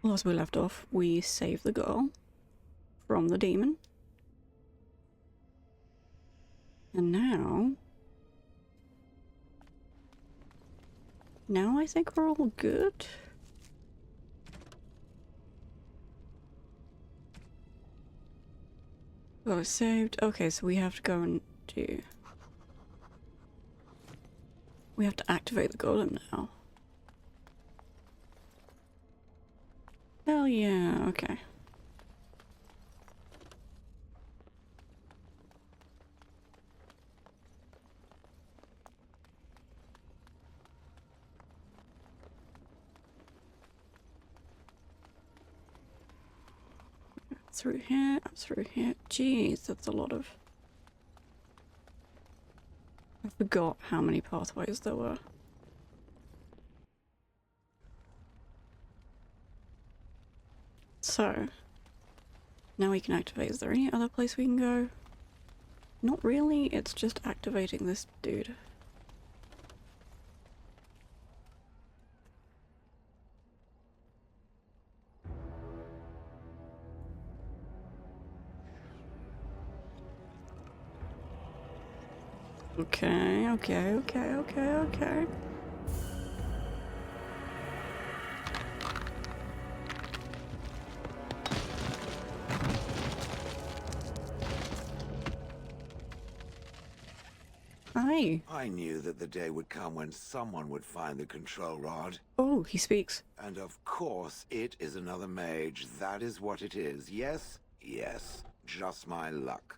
Last we left off, we saved the girl from the demon. And now I think we're all good. Oh, it's saved. Okay, so we have to go and do... We have to activate the golem now. Hell yeah, okay. Through here, up through here. Jeez, that's a lot of... I forgot how many pathways there were. So, now we can activate. Is there any other place we can go? Not really, it's just activating this dude. Okay. Hi. I knew that the day would come when someone would find the control rod. Oh, he speaks. And of course, it is another mage. That is what it is. Yes? Yes. Just my luck.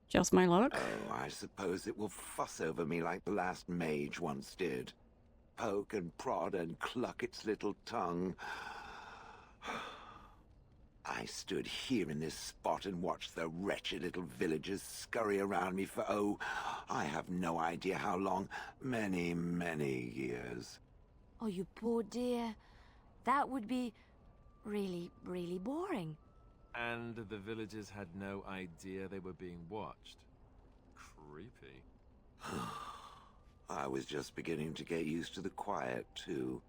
Just my luck? Oh, I suppose it will fuss over me like the last mage once did. Poke and prod and cluck its little tongue. I stood here in this spot and watched the wretched little villagers scurry around me for, oh, I have no idea how long. Many, many years. Oh, you poor dear. That would be really, really boring. And the villagers had no idea they were being watched. Creepy. I was just beginning to get used to the quiet, too.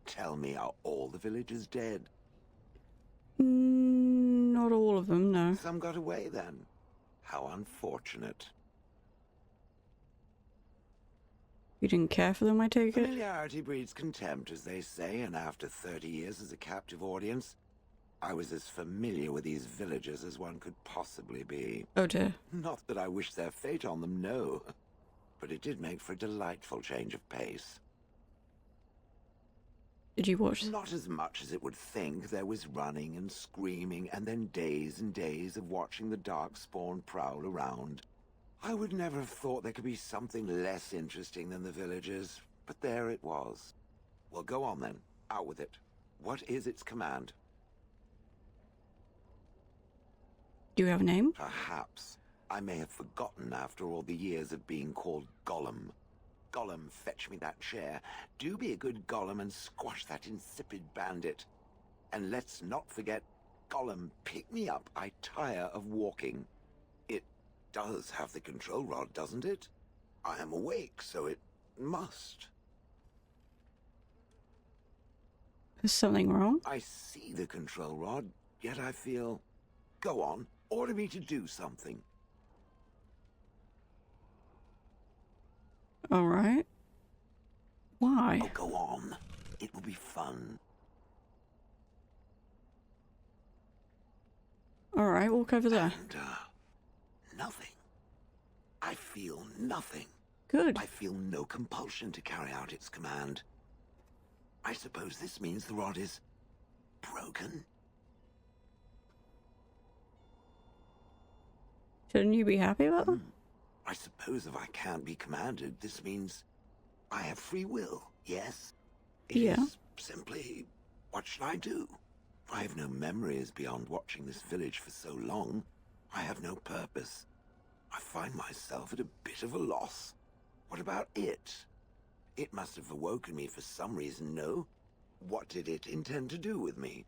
Tell me, are all the villagers dead? Not all of them, no. Some got away, then. How unfortunate. You didn't care for them, I take it? Familiarity breeds contempt, as they say, and after 30 years as a captive audience, I was as familiar with these villagers as one could possibly be. Oh dear. Not that I wish their fate on them, no. But it did make for a delightful change of pace. Did you watch? Not as much as it would think. There was running and screaming, and then days and days of watching the darkspawn prowl around. I would never have thought there could be something less interesting than the villagers, but there it was. Well, go on then. Out with it. What is its command? Do you have a name? Perhaps. I may have forgotten after all the years of being called Gollum. Gollum, fetch me that chair. Do be a good Gollum and squash that insipid bandit. And let's not forget, Gollum, pick me up. I tire of walking. It does have the control rod, doesn't it? I am awake, so it must. Is something wrong? I see the control rod, yet I feel... Go on, order me to do something. Alright. Why? Oh, go on. It will be fun. Alright, walk over there. And, nothing. I feel nothing. Good. I feel no compulsion to carry out its command. I suppose this means the rod is... broken? Shouldn't you be happy about that? I suppose if I can't be commanded, this means I have free will, yes? It Yeah. is simply, what should I do? I have no memories beyond watching this village for so long. I have no purpose. I find myself at a bit of a loss. What about it? It must have awoken me for some reason, no? What did it intend to do with me?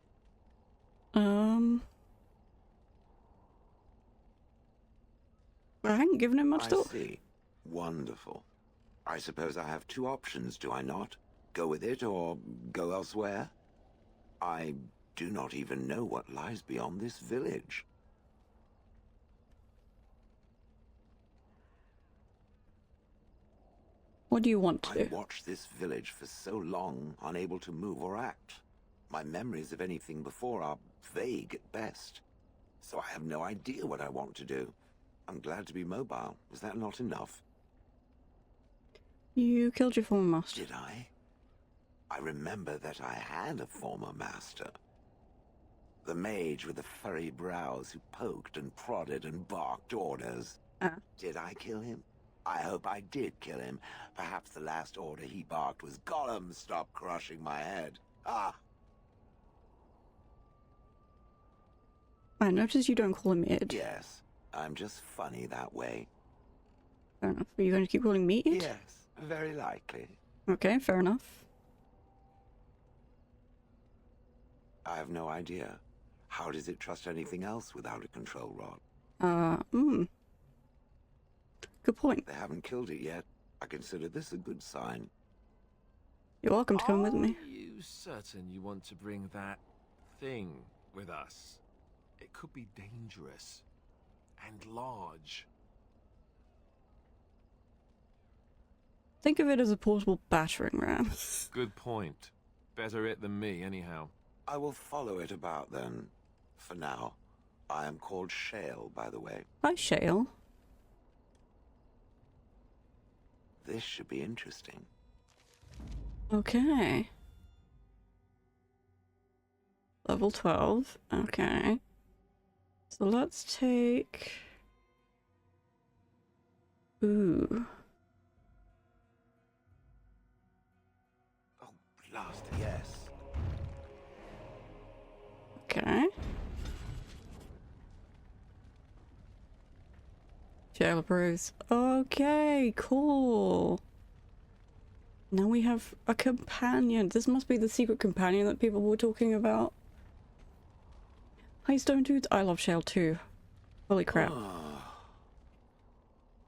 I hadn't given him much I thought. see. Wonderful. I suppose I have two options, do I not? Go with it or go elsewhere? I do not even know what lies beyond this village. What do you want to I do? watched this village for so long, unable to move or act. My memories of anything before are vague at best. So I have no idea what I want to do. I'm glad to be mobile. Is that not enough? You killed your former master. Did I? I remember that I had a former master. The mage with the furry brows who poked and prodded and barked orders. Did I kill him? I hope I did kill him. Perhaps the last order he barked was, "Gollum, stop crushing my head." Ah! I notice you don't call him Id. Yes, I'm just funny that way. Fair enough. Are you going to keep calling me Id? Yes, very likely. Okay, fair enough. I have no idea. How does it trust anything else without a control rod? Good point. They haven't killed it yet. I consider this a good sign. You're welcome to come with me. Are you certain you want to bring that thing with us? It could be dangerous and large. Think of it as a portable battering ram. Good point. Better it than me, anyhow. I will follow it about then. For now. I am called Shale, by the way. Hi, Shale. This should be interesting. Okay. Level 12. Okay. So let's take... Ooh. Oh, blast, yes. Okay. Shale approves. Okay, cool. Now we have a companion. This must be the secret companion that people were talking about. Hi, Stone Dudes. I love Shale too. Holy crap.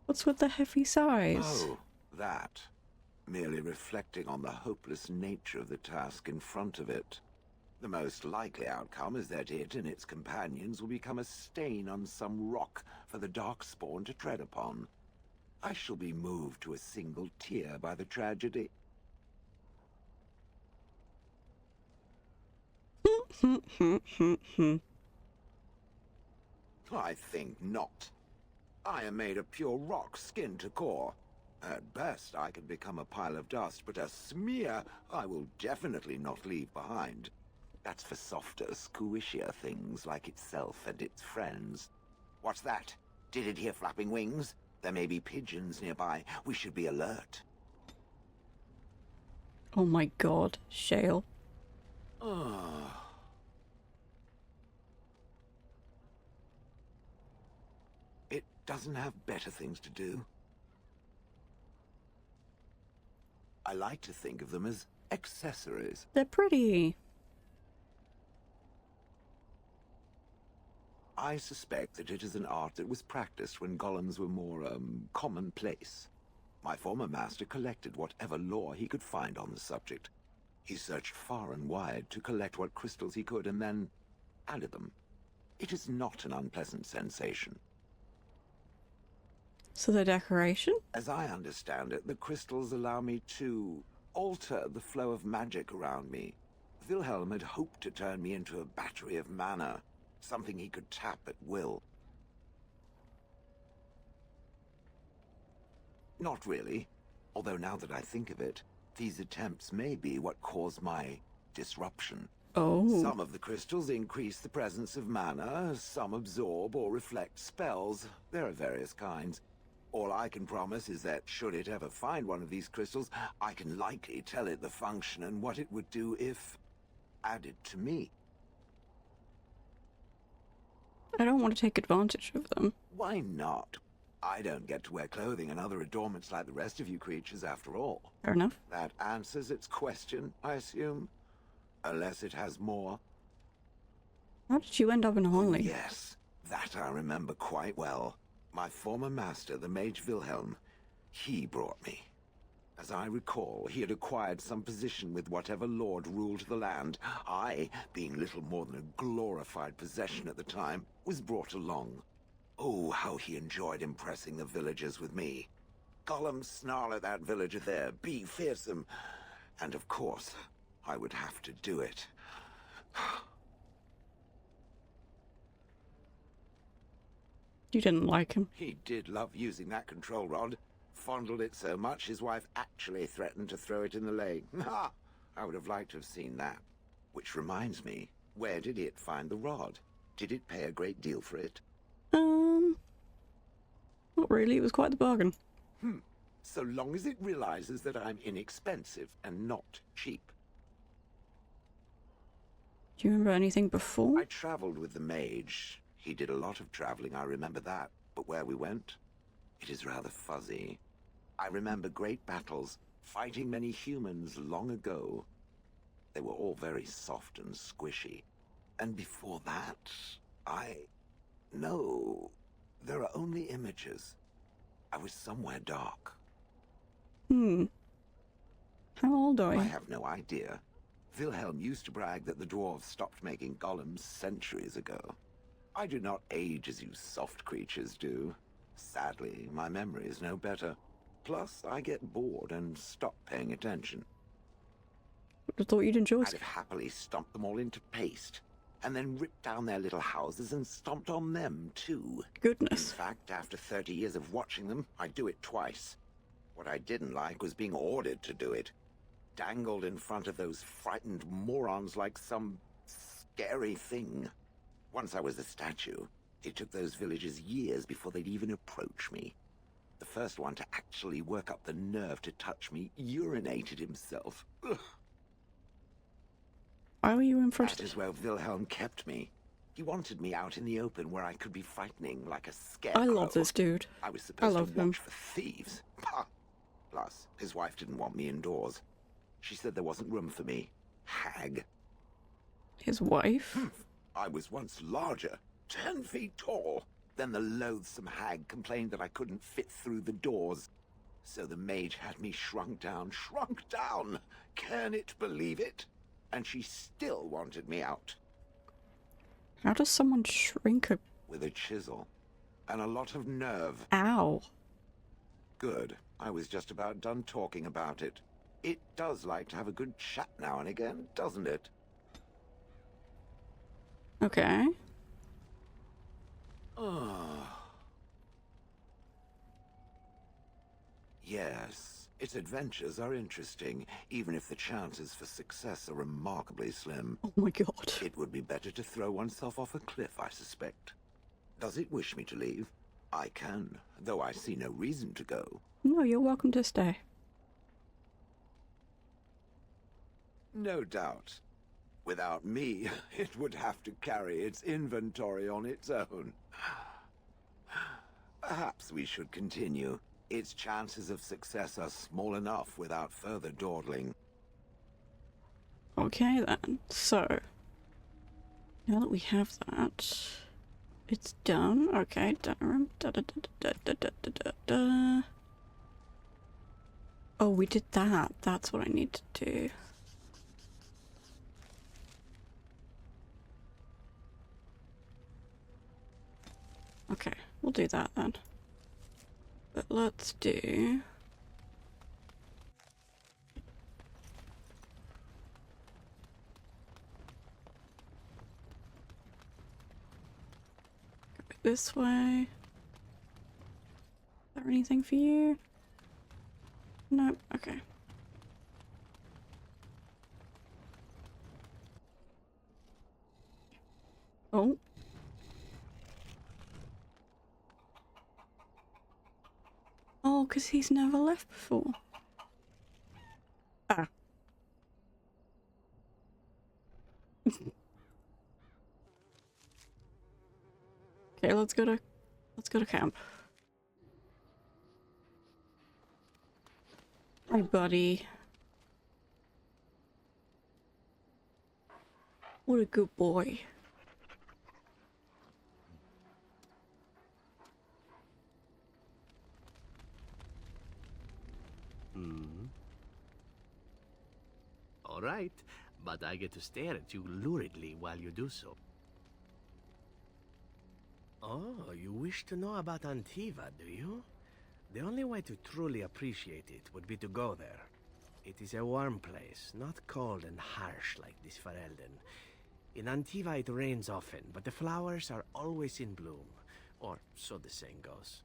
What's with the heavy sighs? Oh, that. Merely reflecting on the hopeless nature of the task in front of it. The most likely outcome is that it and its companions will become a stain on some rock for the Darkspawn to tread upon. I shall be moved to a single tear by the tragedy. I think not. I am made of pure rock, skin to core. At best, I can become a pile of dust, but a smear I will definitely not leave behind. That's for softer, squishier things like itself and its friends. What's that? Did it hear flapping wings? There may be pigeons nearby. We should be alert. Oh my god, Shale. It doesn't have better things to do. I like to think of them as accessories. They're pretty. I suspect that it is an art that was practiced when golems were more, commonplace. My former master collected whatever lore he could find on the subject. He searched far and wide to collect what crystals he could and then added them. It is not an unpleasant sensation. So the decoration? As I understand it, the crystals allow me to alter the flow of magic around me. Wilhelm had hoped to turn me into a battery of mana, something he could tap at will. Not really, although now that I think of it, these attempts may be what caused my disruption. Oh. Some of the crystals increase the presence of mana, some absorb or reflect spells. There are various kinds. All I can promise is that should it ever find one of these crystals, I can likely tell it the function and what it would do if added to me. I don't want to take advantage of them. Why not? I don't get to wear clothing and other adornments like the rest of you creatures after all. Fair enough. That answers its question, I assume? Unless it has more. How did you end up in Honley? Yes, that I remember quite well. My former master, the Mage Wilhelm, he brought me. As I recall, he had acquired some position with whatever lord ruled the land. I, being little more than a glorified possession at the time, was brought along. Oh, how he enjoyed impressing the villagers with me. Gollum snarl at that villager there, be fearsome. And of course, I would have to do it. You didn't like him. He did love using that control rod. Fondled it so much, his wife actually threatened to throw it in the lake. Ha! I would have liked to have seen that. Which reminds me, where did it find the rod? Did it pay a great deal for it? Not really. It was quite the bargain. So long as it realizes that I'm inexpensive and not cheap. Do you remember anything before? I traveled with the mage. He did a lot of traveling, I remember that. But where we went, it is rather fuzzy. I remember great battles, fighting many humans long ago. They were all very soft and squishy. And before that, No, there are only images. I was somewhere dark. How old are you? I have no idea. Wilhelm used to brag that the dwarves stopped making golems centuries ago. I do not age as you soft creatures do. Sadly, my memory is no better. Plus, I get bored and stop paying attention. I thought you'd enjoy I'd have happily stomped them all into paste, and then ripped down their little houses and stomped on them, too. In Goodness. fact, after 30 years of watching them, I'd do it twice. What I didn't like was being ordered to do it. Dangled in front of those frightened morons like some scary thing. Once I was a statue, it took those villagers years before they'd even approach me. The first one to actually work up the nerve to touch me urinated himself. Ugh. Why were you in front That of is where Wilhelm kept me. He wanted me out in the open where I could be frightening like a scarecrow. I love this dude. I was supposed love to him. watch for thieves. Pah. Plus, his wife didn't want me indoors. She said there wasn't room for me. Hag. His wife? I was once larger, 10 feet tall. Then the loathsome hag complained that I couldn't fit through the doors. So the mage had me shrunk down. Can it believe it? And she still wanted me out. How does someone shrink a... With a chisel. And a lot of nerve. Ow. Good. I was just about done talking about it. It does like to have a good chat now and again, doesn't it? Okay. Yes, its adventures are interesting, even if the chances for success are remarkably slim. Oh my god. It would be better to throw oneself off a cliff, I suspect. Does it wish me to leave? I can, though I see no reason to go. No, you're welcome to stay. No doubt. Without me, it would have to carry its inventory on its own. Perhaps we should continue. Its chances of success are small enough without further dawdling. Okay then. So, now that we have that, it's done. Okay. Oh, we did that. That's what I need to do. Okay, we'll do that then. But let's do... Go this way. Is there anything for you? Nope, okay. Oh. Oh, because he's never left before. Ah. Okay, let's go to camp. Hi, buddy. What a good boy. All right, but I get to stare at you luridly while you do so. Oh, you wish to know about Antiva, do you? The only way to truly appreciate it would be to go there. It is a warm place, not cold and harsh like this Ferelden. In Antiva it rains often, but the flowers are always in bloom. Or so the saying goes.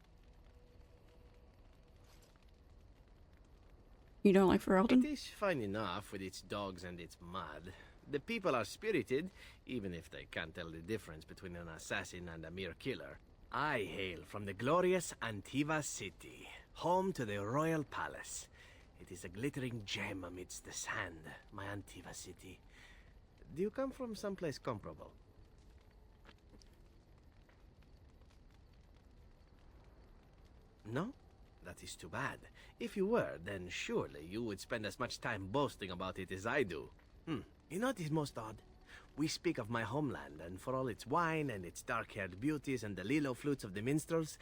You don't like Ferelden? It is fine enough with its dogs and its mud. The people are spirited, even if they can't tell the difference between an assassin and a mere killer. I hail from the glorious Antiva city, home to the royal palace. It is a glittering gem amidst the sand, my Antiva city. Do you come from someplace comparable? No? That is too bad. If you were, then surely you would spend as much time boasting about it as I do. You know what is most odd? We speak of my homeland, and for all its wine and its dark-haired beauties and the lilo flutes of the minstrels,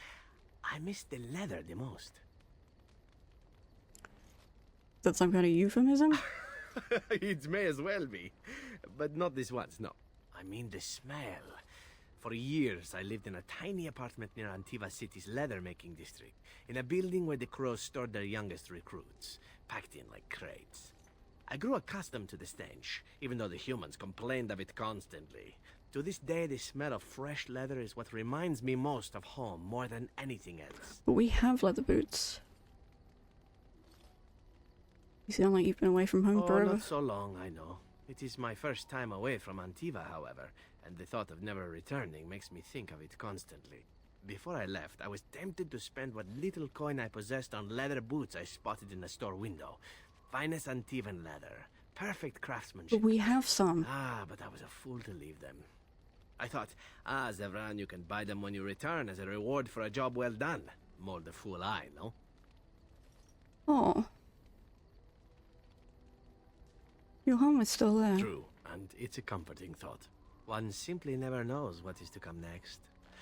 I miss the leather the most. Is that some kind of euphemism? It may as well be. But not this once, no. I mean the smell. For years, I lived in a tiny apartment near Antiva City's leather-making district, in a building where the crows stored their youngest recruits, packed in like crates. I grew accustomed to the stench, even though the humans complained of it constantly. To this day, the smell of fresh leather is what reminds me most of home more than anything else. But we have leather boots. You sound like you've been away from home Oh, forever. not so long, I know. It is my first time away from Antiva, however, and the thought of never returning makes me think of it constantly. Before I left, I was tempted to spend what little coin I possessed on leather boots I spotted in a store window. Finest Antivan leather. Perfect craftsmanship. But we have some. Ah, but I was a fool to leave them. I thought, Zevran, you can buy them when you return as a reward for a job well done. More the fool I, no? Oh. Your home is still there. True, and it's a comforting thought. One simply never knows what is to come next.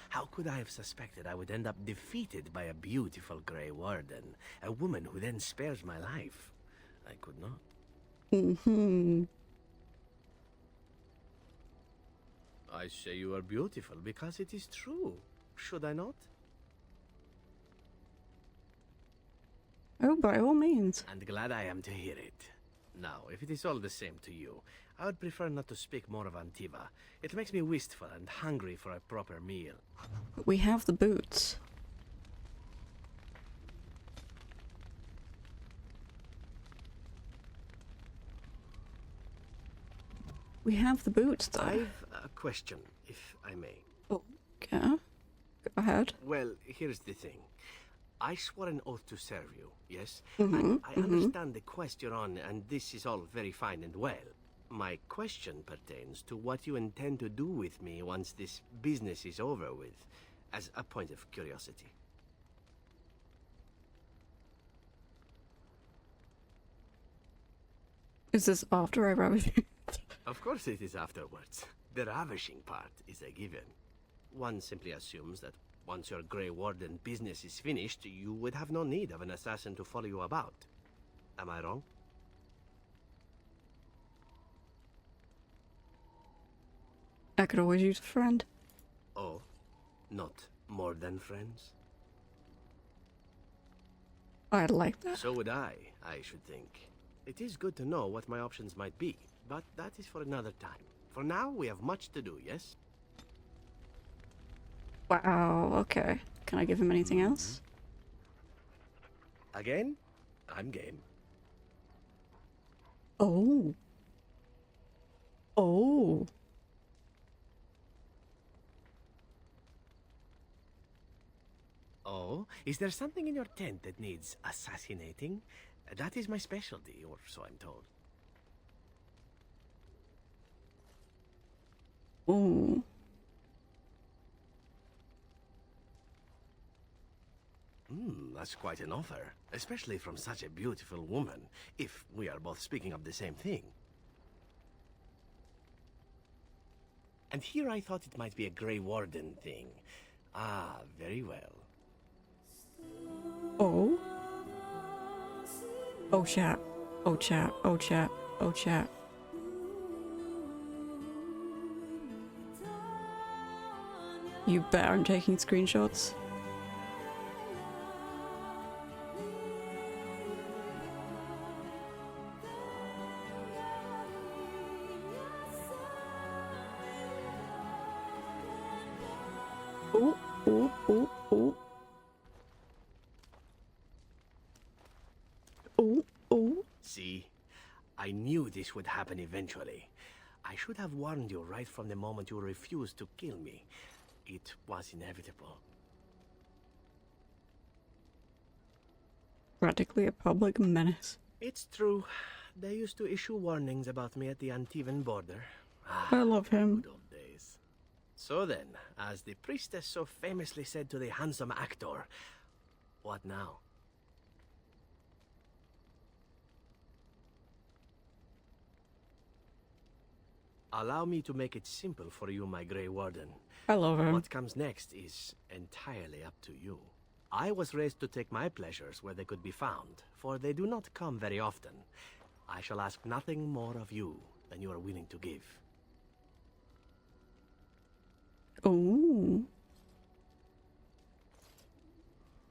How could I have suspected I would end up defeated by a beautiful Grey Warden, a woman who then spares my life? I could not. Mm-hmm. I say you are beautiful because it is true. Should I not? Oh, by all means. And glad I am to hear it. Now, if it is all the same to you, I would prefer not to speak more of Antiva. It makes me wistful and hungry for a proper meal. But we have the boots. We have the boots, though. I've a question, if I may. Oh, yeah? Go ahead. Well, here's the thing. I swore an oath to serve you, yes? Mm-hmm, And I understand the quest you're on, and this is all very fine and well. My question pertains to what you intend to do with me once this business is over with, as a point of curiosity. Is this after I ravish you? Of course it is afterwards. The ravishing part is a given. One simply assumes that once your Grey Warden business is finished, you would have no need of an assassin to follow you about. Am I wrong? I could always use a friend. Oh, not more than friends? I'd like that. So would I should think. It is good to know what my options might be, but that is for another time. For now, we have much to do, yes? Wow, okay. Can I give him anything else? Again? I'm game. Oh. Oh. Oh, is there something in your tent that needs assassinating? That is my specialty, or so I'm told. Oh. That's quite an offer, especially from such a beautiful woman, if we are both speaking of the same thing. And here I thought it might be a Grey Warden thing. Ah, very well. Oh. Oh, chat. Oh, chat. Oh, chat. Oh, chat. You bet I'm taking screenshots. Oh, oh, oh, oh. Oh, oh. See? I knew this would happen eventually. I should have warned you right from the moment you refused to kill me. It was inevitable. Practically a public menace. It's true. They used to issue warnings about me at the Antivan border. I love him. Good old days. So then, as the priestess so famously said to the handsome actor, what now? Allow me to make it simple for you, my Grey Warden. I love him. What comes next is entirely up to you. I was raised to take my pleasures where they could be found, for they do not come very often. I shall ask nothing more of you than you are willing to give. Oh.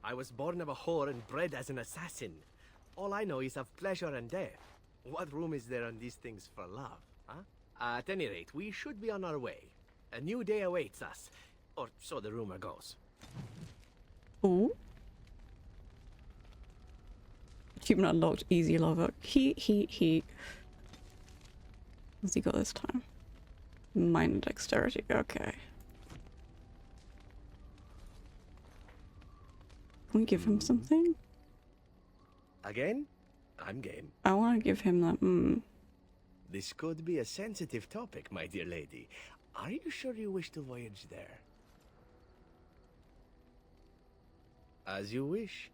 I was born of a whore and bred as an assassin. All I know is of pleasure and death. What room is there on these things for love, huh? At any rate, we should be on our way. A new day awaits us, or so the rumor goes. Oh. Achievement unlocked. Easy lover. He. What's he got this time? Minor dexterity. Okay. Can we give him something? Again? I'm game. I want to give him that. This could be a sensitive topic, my dear lady. Are you sure you wish to voyage there? As you wish.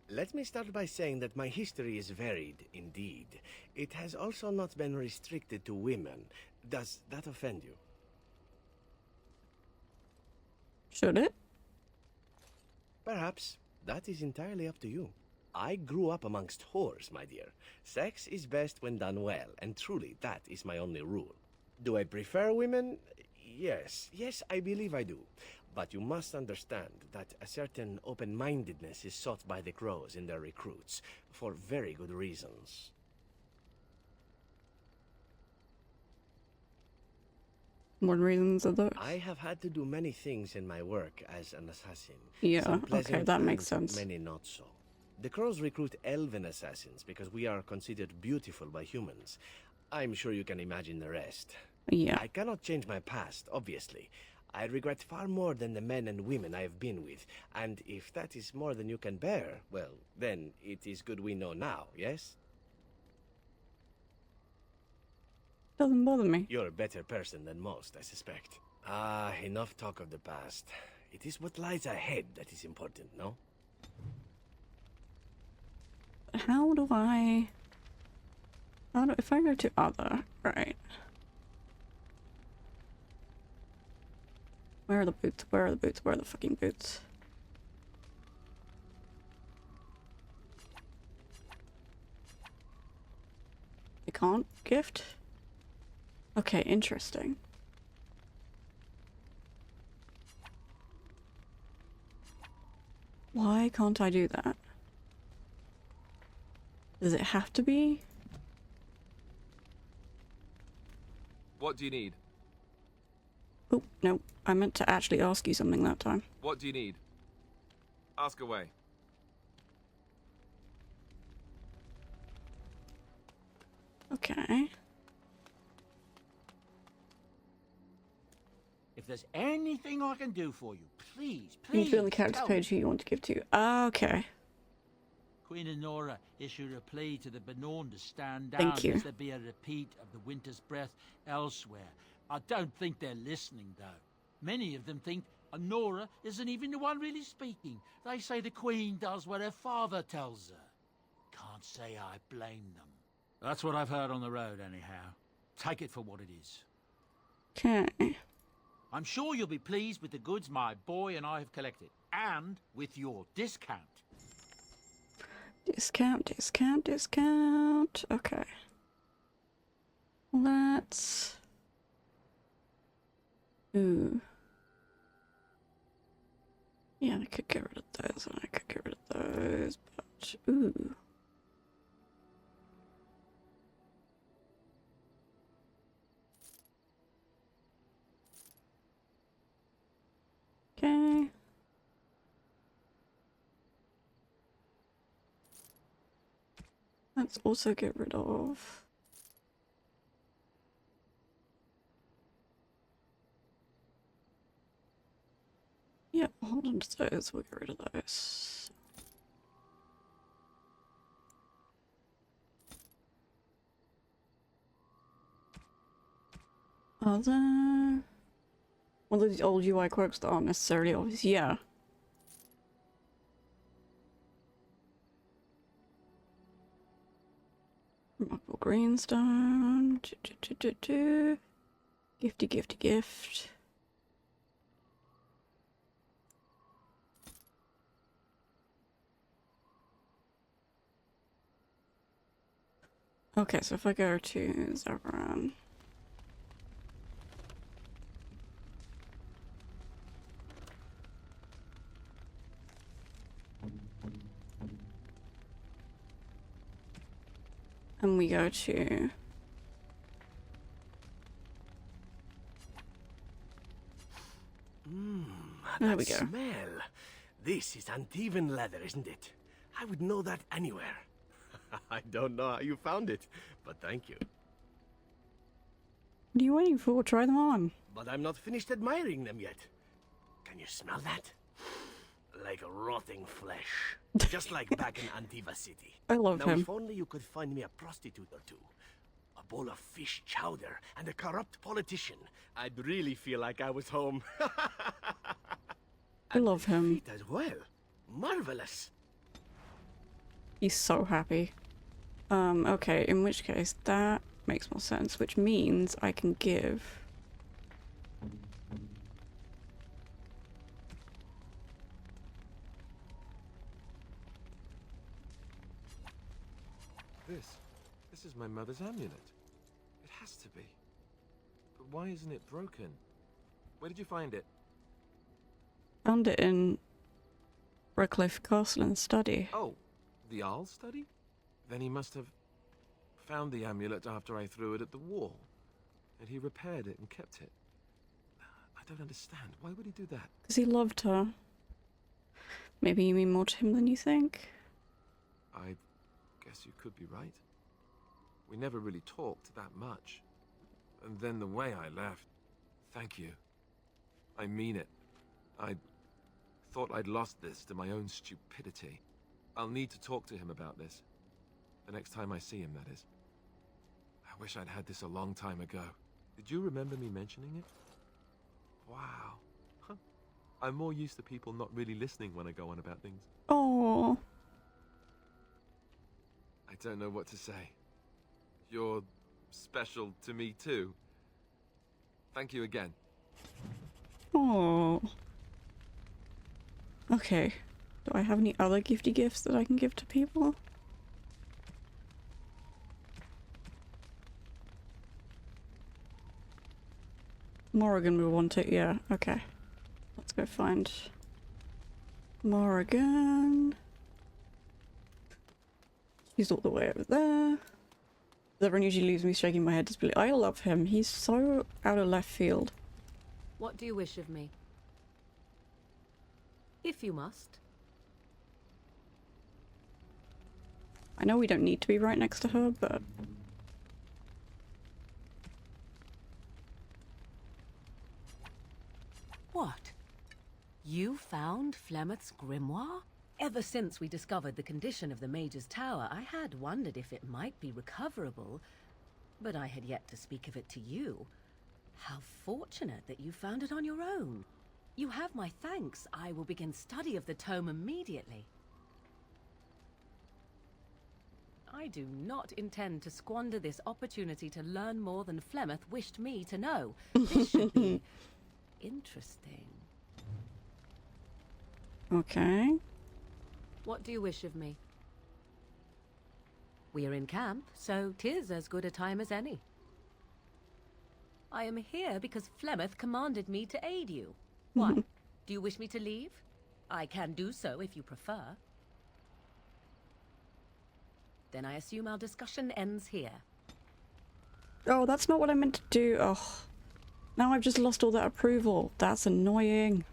Let me start by saying that my history is varied, indeed. It has also not been restricted to women. Does that offend you? Should it? Perhaps. That is entirely up to you. I grew up amongst whores, my dear. Sex is best when done well, and truly, that is my only rule. Do I prefer women? Yes. Yes, I believe I do. But you must understand that a certain open-mindedness is sought by the crows in their recruits, for very good reasons. What reasons are those? I have had to do many things in my work as an assassin. Yeah, Some pleasant okay, that makes and sense. Many not so. The crows recruit elven assassins because we are considered beautiful by humans. I'm sure you can imagine the rest. Yeah. I cannot change my past, obviously. I regret far more than the men and women I have been with, and if that is more than you can bear, well, then it is good we know now, yes? Doesn't bother me. You're a better person than most, I suspect. Ah, enough talk of the past. It is what lies ahead that is important, no? How do I... if I go to other, right. Where are the boots? Where are the boots? Where are the fucking boots? They can't gift? Okay, interesting. Why can't I do that? Does it have to be? What do you need? Oh, no. I meant to actually ask you something that time. What do you need? Ask away. Okay. If there's anything I can do for you, please, You need please. to be on the character tell page me. who you want to give to. Okay. Queen Honora issued a plea to the Benorn to stand down Thank you. lest there be a repeat of the Winter's Breath elsewhere. I don't think they're listening, though. Many of them think Honora isn't even the one really speaking. They say the Queen does what her father tells her. Can't say I blame them. That's what I've heard on the road, anyhow. Take it for what it is. Okay. I'm sure you'll be pleased with the goods my boy and I have collected, and with your discount. Discount, discount, discount. Okay. Let's... Ooh. could get rid of those, and I could get rid of those, but ooh. Okay. Let's also get rid of. Yeah, hold on to those. We'll get rid of those. Other. Well, these old UI quirks that aren't necessarily obvious. Yeah. Remarkable greenstone. Gifty, gifty, gift. Okay, so if I go to Zevran. And we go to there we go. Smell. This is Antivan leather, isn't it? I would know that anywhere. I don't know how you found it, but thank you. What are you waiting for? Try them on. But I'm not finished admiring them yet. Can you smell that? Like rotting flesh. Just like back in Antiva City. I love now, him. If only you could find me a prostitute or two. A bowl of fish chowder and a corrupt politician. I'd really feel like I was home. I love him. Feet as well. Marvelous. He's so happy. Okay, in which case that makes more sense, which means I can give This is my mother's amulet. It has to be. But why isn't it broken? Where did you find it? found it in Redcliffe Castle and study. Oh, the Arl study? Then he must have found the amulet after I threw it at the wall. And he repaired it and kept it. I don't understand. Why would he do that? Because he loved her. Maybe you mean more to him than you think? I guess you could be right. We never really talked that much. And then the way I left... Thank you. I mean it. I thought I'd lost this to my own stupidity. I'll need to talk to him about this. The next time I see him, that is. I wish I'd had this a long time ago. Did you remember me mentioning it? Wow. Huh. I'm more used to people not really listening when I go on about things. Oh. I don't know what to say. You're special to me too. Thank you again. Oh. Okay. Do I have any other gifty gifts that I can give to people? Morrigan will want it, yeah. Okay. Let's go find Morrigan. He's all the way over there. Everyone usually leaves me shaking my head disbelief. I love him. He's so out of left field. What do you wish of me? If you must. I know we don't need to be right next to her, but... What? You found Flemeth's grimoire? Ever since we discovered the condition of the Mage's Tower, I had wondered if it might be recoverable, but I had yet to speak of it to you. How fortunate that you found it on your own. You have my thanks. I will begin study of the tome immediately. I do not intend to squander this opportunity to learn more than Flemeth wished me to know. This should be interesting. Okay. What do you wish of me? We are in camp, so 'tis as good a time as any. I am here because Flemeth commanded me to aid you. Why? Do you wish me to leave? I can do so if you prefer. Then I assume our discussion ends here. Oh, that's not what I meant to do. Oh, now I've just lost all that approval. That's annoying.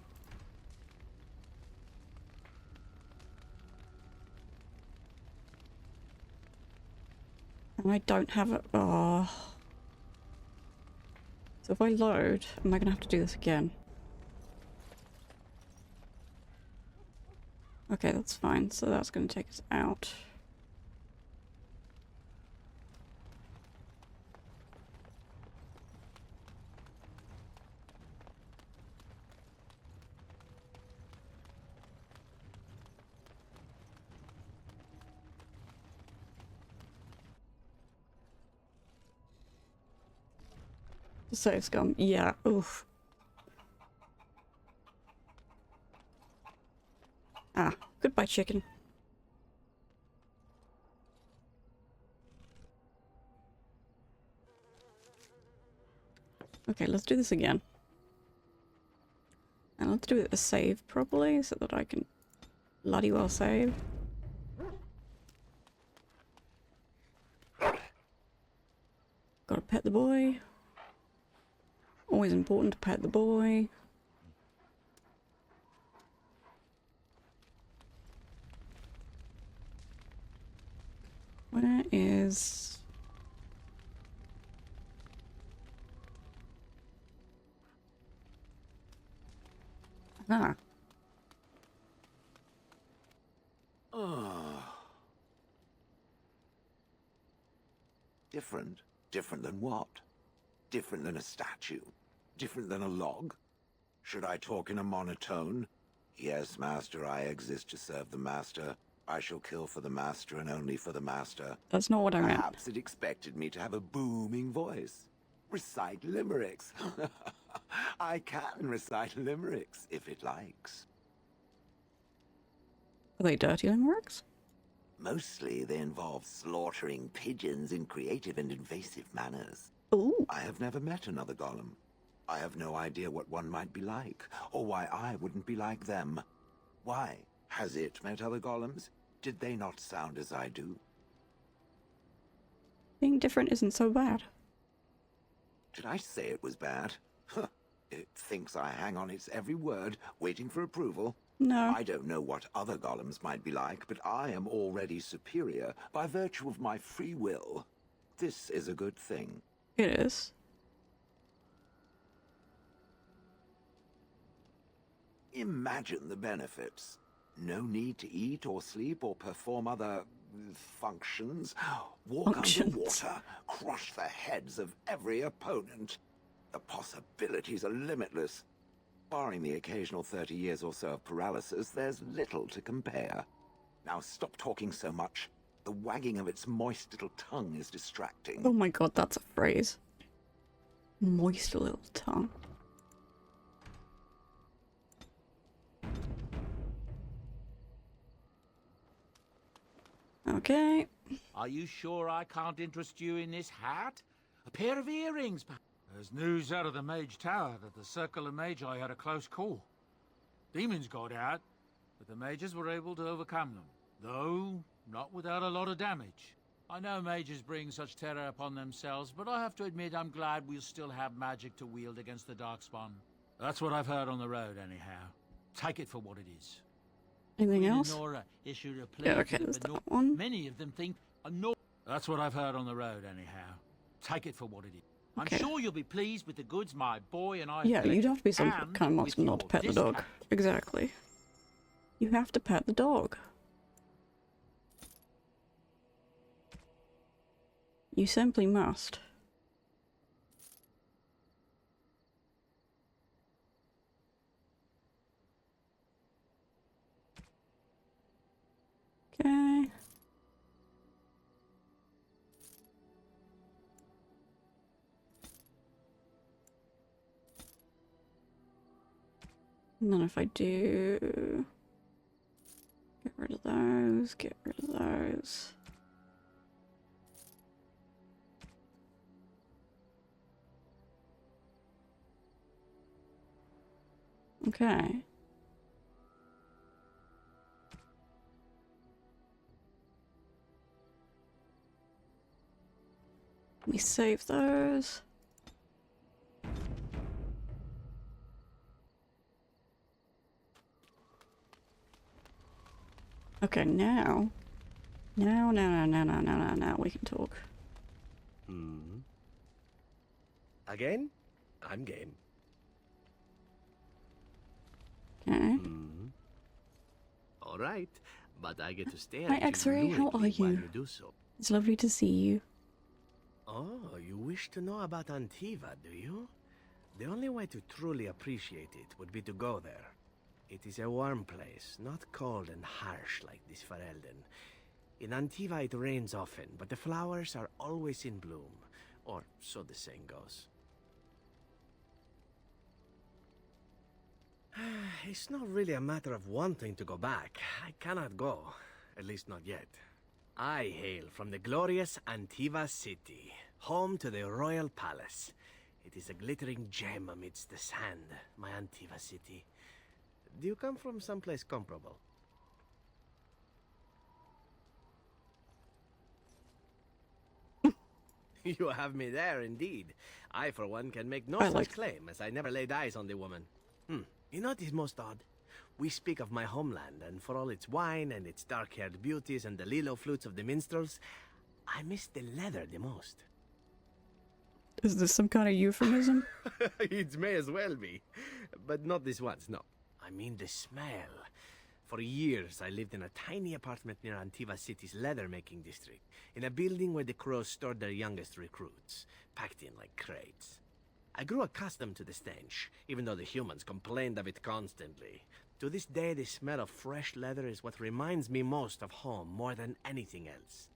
And I don't have it. Oh. So if I load, am I gonna have to do this again? Okay, that's fine. So that's gonna take us out. The save scum. Yeah, oof. Ah, goodbye, chicken. Okay, let's do this again. And let's do it a save properly so that I can bloody well save. Gotta pet the boy. Always important to pet the boy. Where is... Ah. Different? Different than what? Different than a statue? Different than a log? Should I talk in a monotone? Yes, master, I exist to serve the master. I shall kill for the master and only for the master. That's not what I meant. Perhaps it expected me to have a booming voice. Recite limericks. I can recite limericks, if it likes. Are they dirty limericks? Mostly they involve slaughtering pigeons in creative and invasive manners. Ooh. I have never met another golem. I have no idea what one might be like, or why I wouldn't be like them. Why? Has it met other golems? Did they not sound as I do? Being different isn't so bad. Did I say it was bad? Huh. It thinks I hang on its every word, waiting for approval. No. I don't know what other golems might be like, but I am already superior by virtue of my free will. This is a good thing. It is. Imagine the benefits. No need to eat or sleep or perform other functions. Walk underwater, crush the heads of every opponent. The possibilities are limitless. Barring the occasional 30 years or so of paralysis, there's little to compare. Now stop talking so much. The wagging of its moist little tongue is distracting. Oh my god, that's a phrase. Moist little tongue. Okay. Are you sure I can't interest you in this hat? A pair of earrings, perhaps? There's news out of the Mage Tower that the Circle of Magi had a close call. Demons got out, but the mages were able to overcome them, though not without a lot of damage. I know mages bring such terror upon themselves, but I have to admit I'm glad we'll still have magic to wield against the Darkspawn. That's what I've heard on the road, anyhow. Take it for what it is. Anything else? Nora issued a plea Yeah, okay, to there's the that one. Many of them think That's what I've heard on the road, anyhow. Take it for what it is. Okay. I'm sure you'll be pleased with the goods my boy and I Yeah, collected, you'd have to be some and kind of monster with not to your pet the dog. discount. Exactly. You have to pet the dog. You simply must. Okay. And then if I do... Get rid of those, get rid of those. Okay. Let me save those. Okay, now we can talk. Hmm. Again? I'm game. Okay. All right, but I get to stare Hi, at you X-Ray, how fluidly are while you? you do so. It's lovely to see you. Oh, you wish to know about Antiva, do you? The only way to truly appreciate it would be to go there. It is a warm place, not cold and harsh like this Ferelden. In Antiva it rains often, but the flowers are always in bloom. Or so the saying goes. It's not really a matter of wanting to go back. I cannot go. At least not yet. I hail from the glorious Antiva city, home to the royal palace. It is a glittering gem amidst the sand, my Antiva city. Do you come from someplace comparable? You have me there, indeed. I, for one, can make no such claim, as I never laid eyes on the woman. You know what is most odd? We speak of my homeland, and for all its wine and its dark-haired beauties and the lilo flutes of the minstrels, I miss the leather the most. Is this some kind of euphemism? It may as well be. But not this once, no. I mean the smell. For years, I lived in a tiny apartment near Antiva City's leather-making district, in a building where the crows stored their youngest recruits, packed in like crates. I grew accustomed to the stench, even though the humans complained of it constantly. To this day, the smell of fresh leather is what reminds me most of home more than anything else.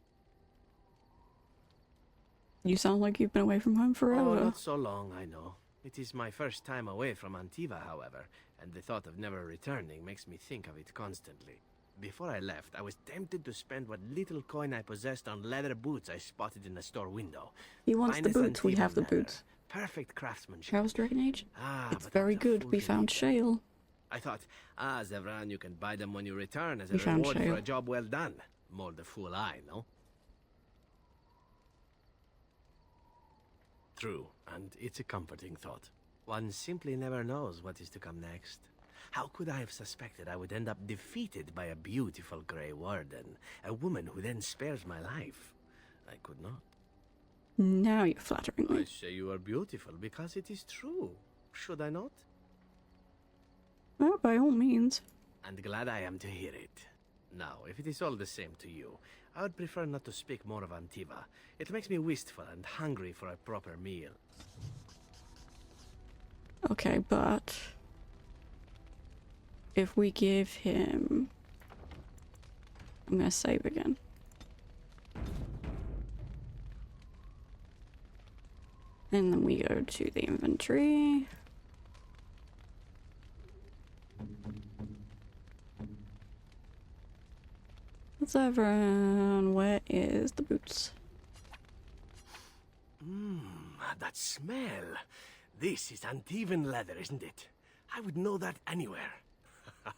You sound like you've been away from home forever. Oh, not so long, I know. It is my first time away from Antiva, however, and the thought of never returning makes me think of it constantly. Before I left, I was tempted to spend what little coin I possessed on leather boots I spotted in a store window. He wants the Finest boots, we Antiva have the leather. boots. Perfect craftsmanship. Charles Dragon Age? It's but I very was a good, fool we to found leave. Shale. I thought, Zevran, you can buy them when you return as a We found reward for Shale. a job well done. More the fool I, no? True, and it's a comforting thought. One simply never knows what is to come next. How could I have suspected I would end up defeated by a beautiful Grey Warden, a woman who then spares my life? I could not. Now you're flattering I me. say you are beautiful because it is true. Should I not? Well, by all means. And glad I am to hear it. Now, if it is all the same to you, I would prefer not to speak more of Antiva. It makes me wistful and hungry for a proper meal. Okay, but if we give him... I'm gonna save again. And then we go to the inventory. Zevran, where is the boots? That smell. This is Antivan leather, isn't it? I would know that anywhere.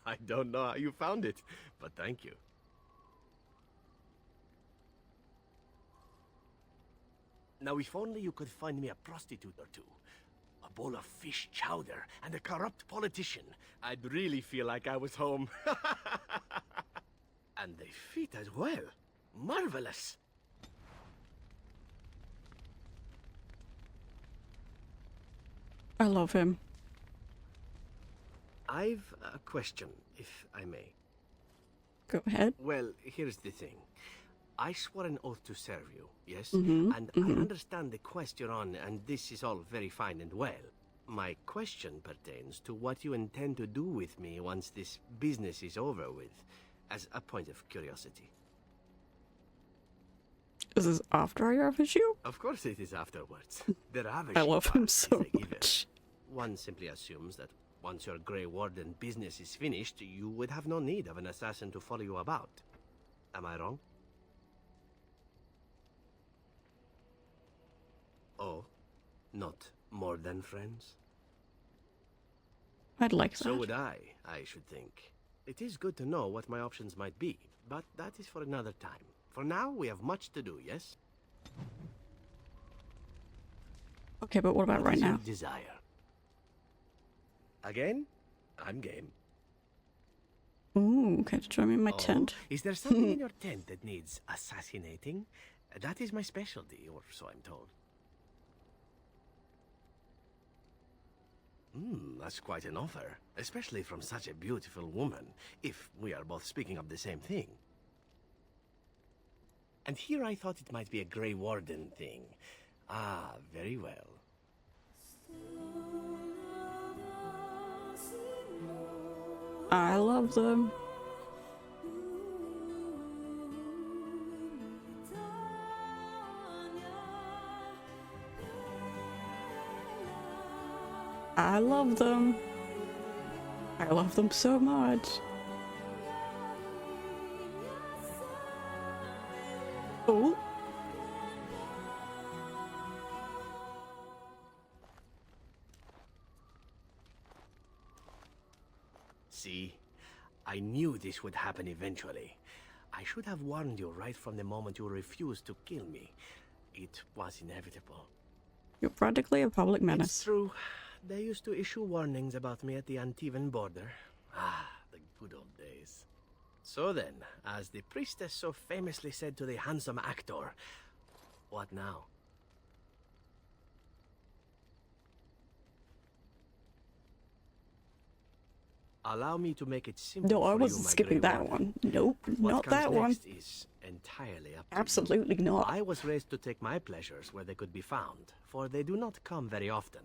I don't know how you found it, but thank you. Now, if only you could find me a prostitute or two, a bowl of fish chowder, and a corrupt politician, I'd really feel like I was home. And they fit as well. Marvelous. I love him. I've a question, if I may. Go ahead. Well, here's the thing. I swore an oath to serve you, yes? Mm-hmm, And I understand the quest you're on, and this is all very fine and well. My question pertains to what you intend to do with me once this business is over with, as a point of curiosity. Is this after I ravish you? Of course it is afterwards. The I ravishing love part him is so a given. much. One simply assumes that once your Grey Warden business is finished, you would have no need of an assassin to follow you about. Am I wrong? Oh, not more than friends? I'd like that. So would I should think. It is good to know what my options might be, but that is for another time. For now, we have much to do, yes? Okay, but what about What right is your now? desire? Again? I'm game. Ooh, okay, to join me in my Oh, tent. is there something in your tent that needs assassinating? That is my specialty, or so I'm told. That's quite an offer, especially from such a beautiful woman, if we are both speaking of the same thing. And here I thought it might be a Grey Warden thing. Ah, very well. I love them. I love them. I love them so much. Oh. See? I knew this would happen eventually. I should have warned you right from the moment you refused to kill me. It was inevitable. You're practically a public It's menace. true. They used to issue warnings about me at the Antivan border. Ah, the good old days. So then, as the priestess so famously said to the handsome actor, what now? Allow me to make it simple No, I for wasn't you, my skipping Grey that Warden. one. Nope, What not comes that one. next is entirely up to you. Absolutely not. I was raised to take my pleasures where they could be found, for they do not come very often.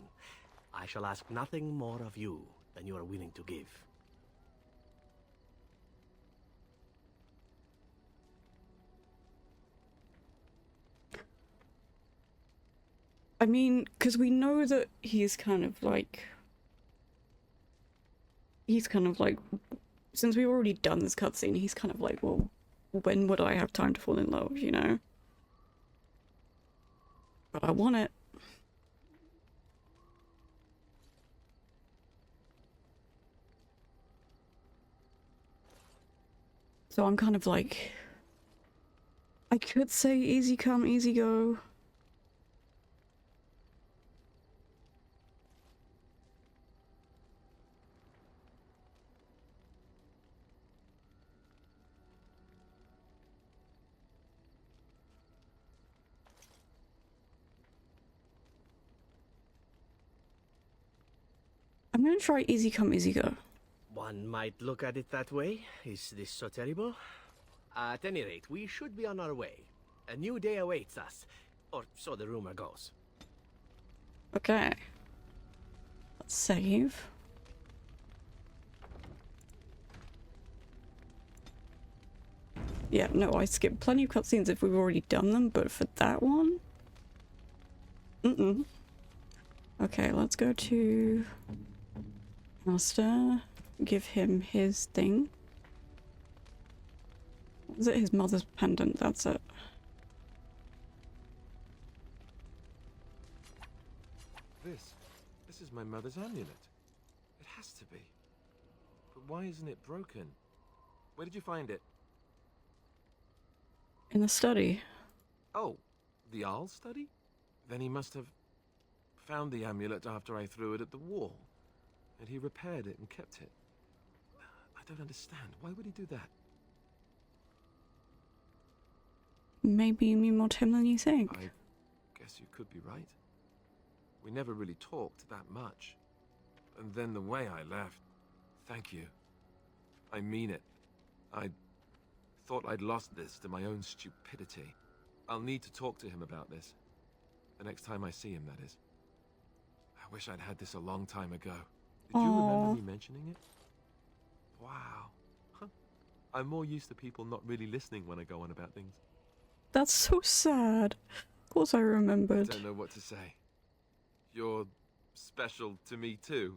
I shall ask nothing more of you than you are willing to give. I mean, because we know that he's kind of like, since we've already done this cutscene, he's kind of like, well, when would I have time to fall in love, you know? But I want it. So I'm kind of like, I could say easy come, easy go. I'm gonna try easy come, easy go. One might look at it that way. Is this so terrible? At any rate, we should be on our way. A new day awaits us, or so the rumor goes. Okay. Let's save. Yeah, no, I skipped plenty of cutscenes if we've already done them, but for that one? Okay, let's go to Master. Give him his thing. Is it his mother's pendant? That's it. This is my mother's amulet. It has to be. But why isn't it broken? Where did you find it? In the study. Oh, the Arl study? Then he must have found the amulet after I threw it at the wall. And he repaired it and kept it. I don't understand. Why would he do that? Maybe you mean more to him than you think. I guess you could be right. We never really talked that much. And then the way I left... Thank you. I mean it. I thought I'd lost this to my own stupidity. I'll need to talk to him about this. The next time I see him, that is. I wish I'd had this a long time ago. Did you remember me mentioning it? Wow. Huh. I'm more used to people not really listening when I go on about things. That's so sad. Of course I I remembered. don't know what to say. You're special to me too.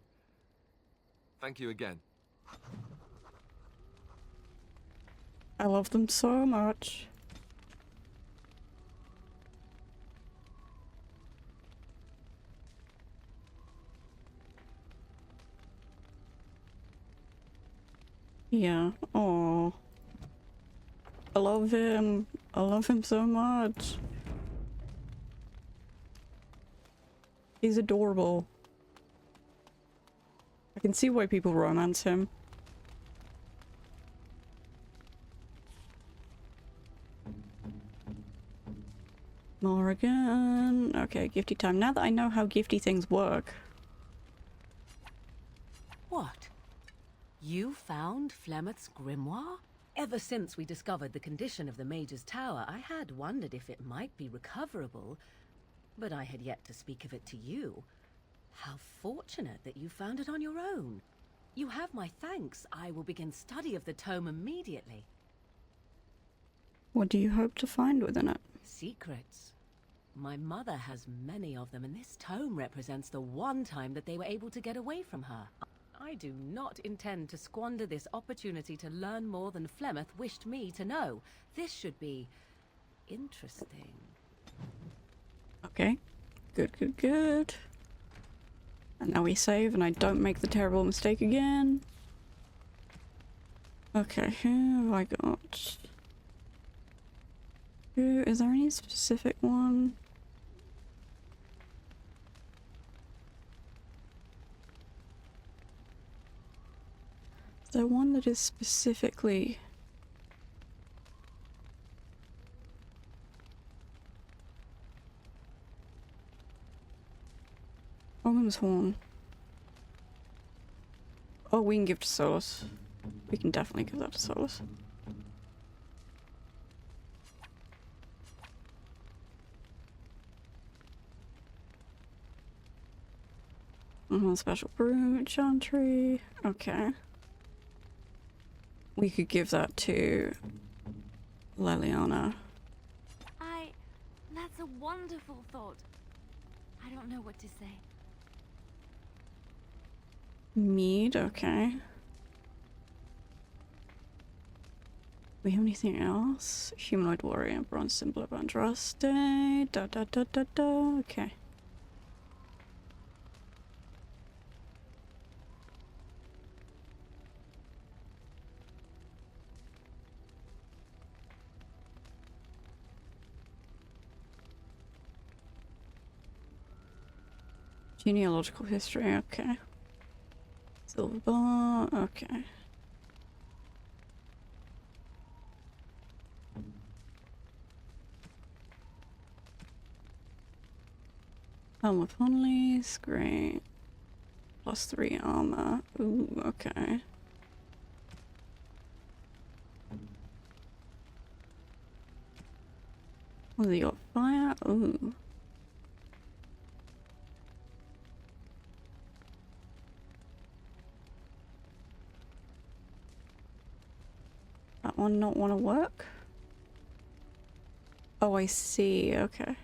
Thank you again. I love them so much. Yeah. Oh. I love him. I love him so much. He's adorable. I can see why people romance him. Morrigan. Okay, gifty time. Now that I know how gifty things work. What? You found Flemeth's grimoire? Ever since we discovered the condition of the Mage's Tower, I had wondered if it might be recoverable, but I had yet to speak of it to you. How fortunate that you found it on your own. You have my thanks. I will begin study of the tome immediately. What do you hope to find within it? Secrets. My mother has many of them, and this tome represents the one time that they were able to get away from her. I do not intend to squander this opportunity to learn more than Flemeth wished me to know. This should be interesting. Okay. Good, good, good. And now we save and I don't make the terrible mistake again. Okay, who have I got? Who, is there any specific one? Is there one that is specifically... Ogham's Horn. Oh, we can give to Solas. We can definitely give that to Solas. Special brew, chantry. Okay. We could give that to Leliana. That's a wonderful thought. I don't know what to say. Mead, okay. We have anything else? Humanoid warrior, bronze symbol of Andraste. Okay. Genealogical history, okay. Silver bar, okay. Helm of Honleys, great. +3 armor. Ooh, okay. What have you got? Fire? Ooh. That one not want to work? Oh, I see. Okay.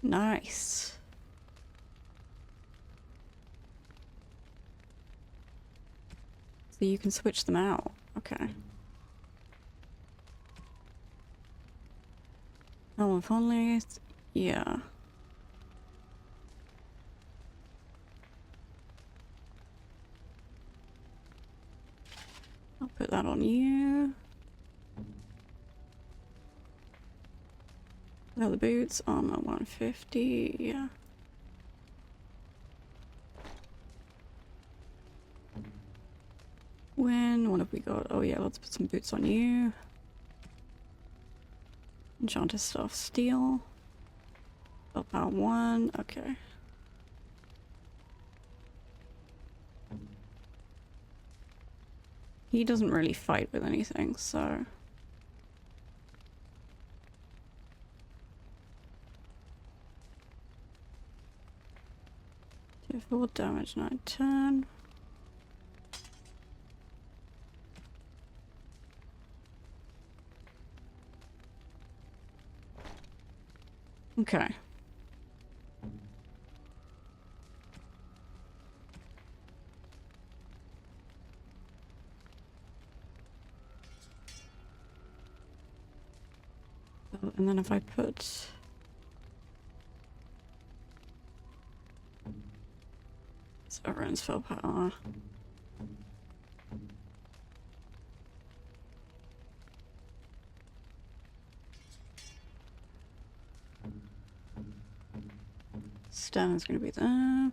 Nice. So you can switch them out. Okay. Oh, if only... Yeah. I'll put that on you. Leather boots, armor 150, yeah. What have we got? Oh yeah, let's put some boots on you. Enchanter stuff, steel. Spell power 1, okay. He doesn't really fight with anything, so... Do 4 damage, 9, 10. Okay. Oh, and then if I put... So everyone's full power. Stem is going to be there.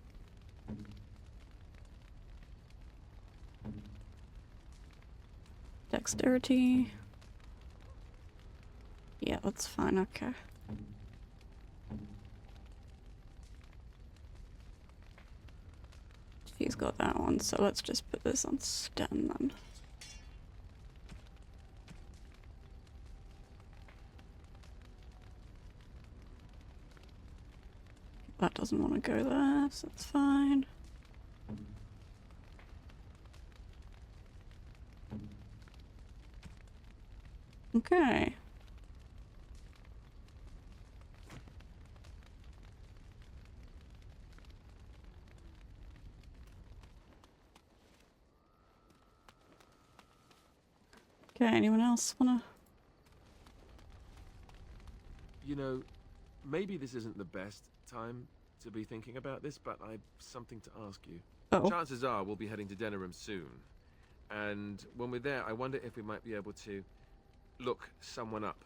Dexterity. Yeah, that's fine, okay. She's got that one, so let's just put this on Stem then. That doesn't want to go there, so that's fine. Okay. Okay, anyone else wanna? You know, maybe this isn't the best time to be thinking about this, but I've something to ask you. Oh. Chances are we'll be heading to Denerim soon. And when we're there, I wonder if we might be able to look someone up.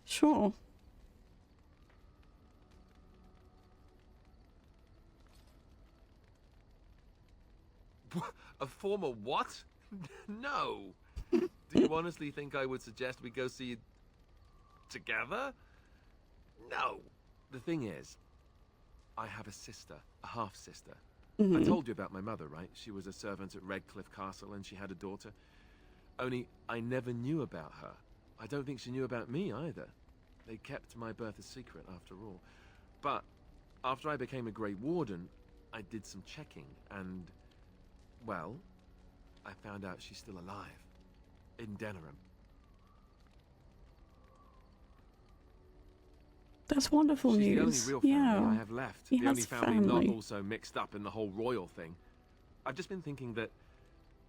Sure. A former what? No! Do you honestly think I would suggest we go see together? No! The thing is, I have a sister, a half-sister. I told you about my mother, right? She was a servant at Redcliffe Castle and she had a daughter. Only I never knew about her. I don't think she knew about me either. They kept my birth a secret after all. But after I became a Grey Warden, I did some checking and, well, I found out she's still alive. In Denerim. That's wonderful She's news. the only real family I have left. He The has only family not family. also mixed up in the whole royal thing. I've just been thinking that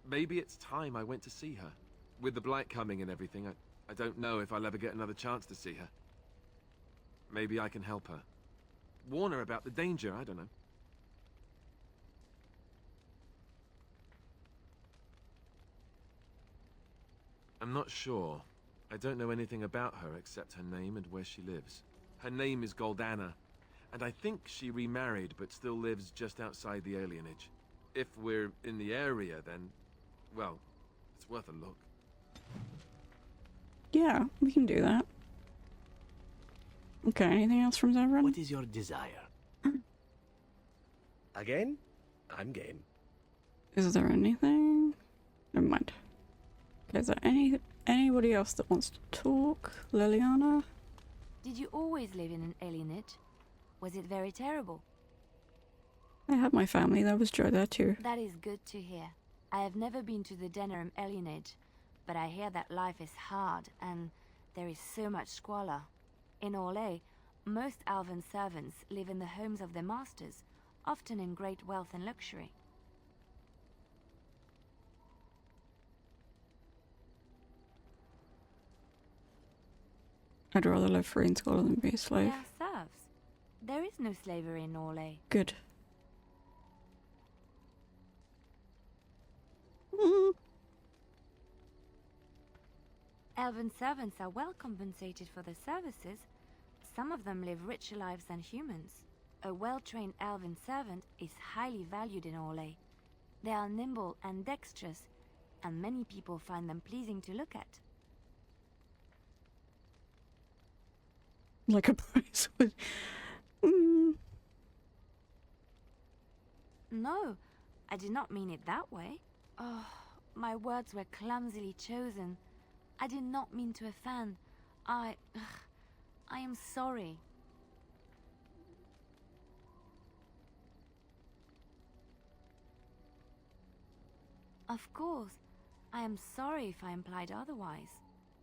maybe it's time I went to see her. With the blight coming and everything, I don't know if I'll ever get another chance to see her. Maybe I can help her. Warn her about the danger, I don't know. I'm not sure. I don't know anything about her except her name and where she lives. Her name is Goldana, and I think she remarried but still lives just outside the alienage. If we're in the area, then, well, it's worth a look. Yeah, we can do that. Okay, anything else from Zevran? What is your desire? Again? I'm game. Is there anything? Never mind. Okay, is there anybody else that wants to talk? Liliana? Did you always live in an alienage? Was it very terrible? I had my family, there was Joe there too. That is good to hear. I have never been to the Denerim alienage, but I hear that life is hard and there is so much squalor. In Orlais, most Alvan servants live in the homes of their masters, often in great wealth and luxury. I'd rather live free in Scotland than be a slave. They are serfs. There is no slavery in Orlais. Good. Elven servants are well compensated for their services. Some of them live richer lives than humans. A well-trained elven servant is highly valued in Orlais. They are nimble and dexterous, and many people find them pleasing to look at. Like a price would. No, I did not mean it that way. Oh, my words were clumsily chosen. I did not mean to offend. I am sorry. Of course, I am sorry if I implied otherwise.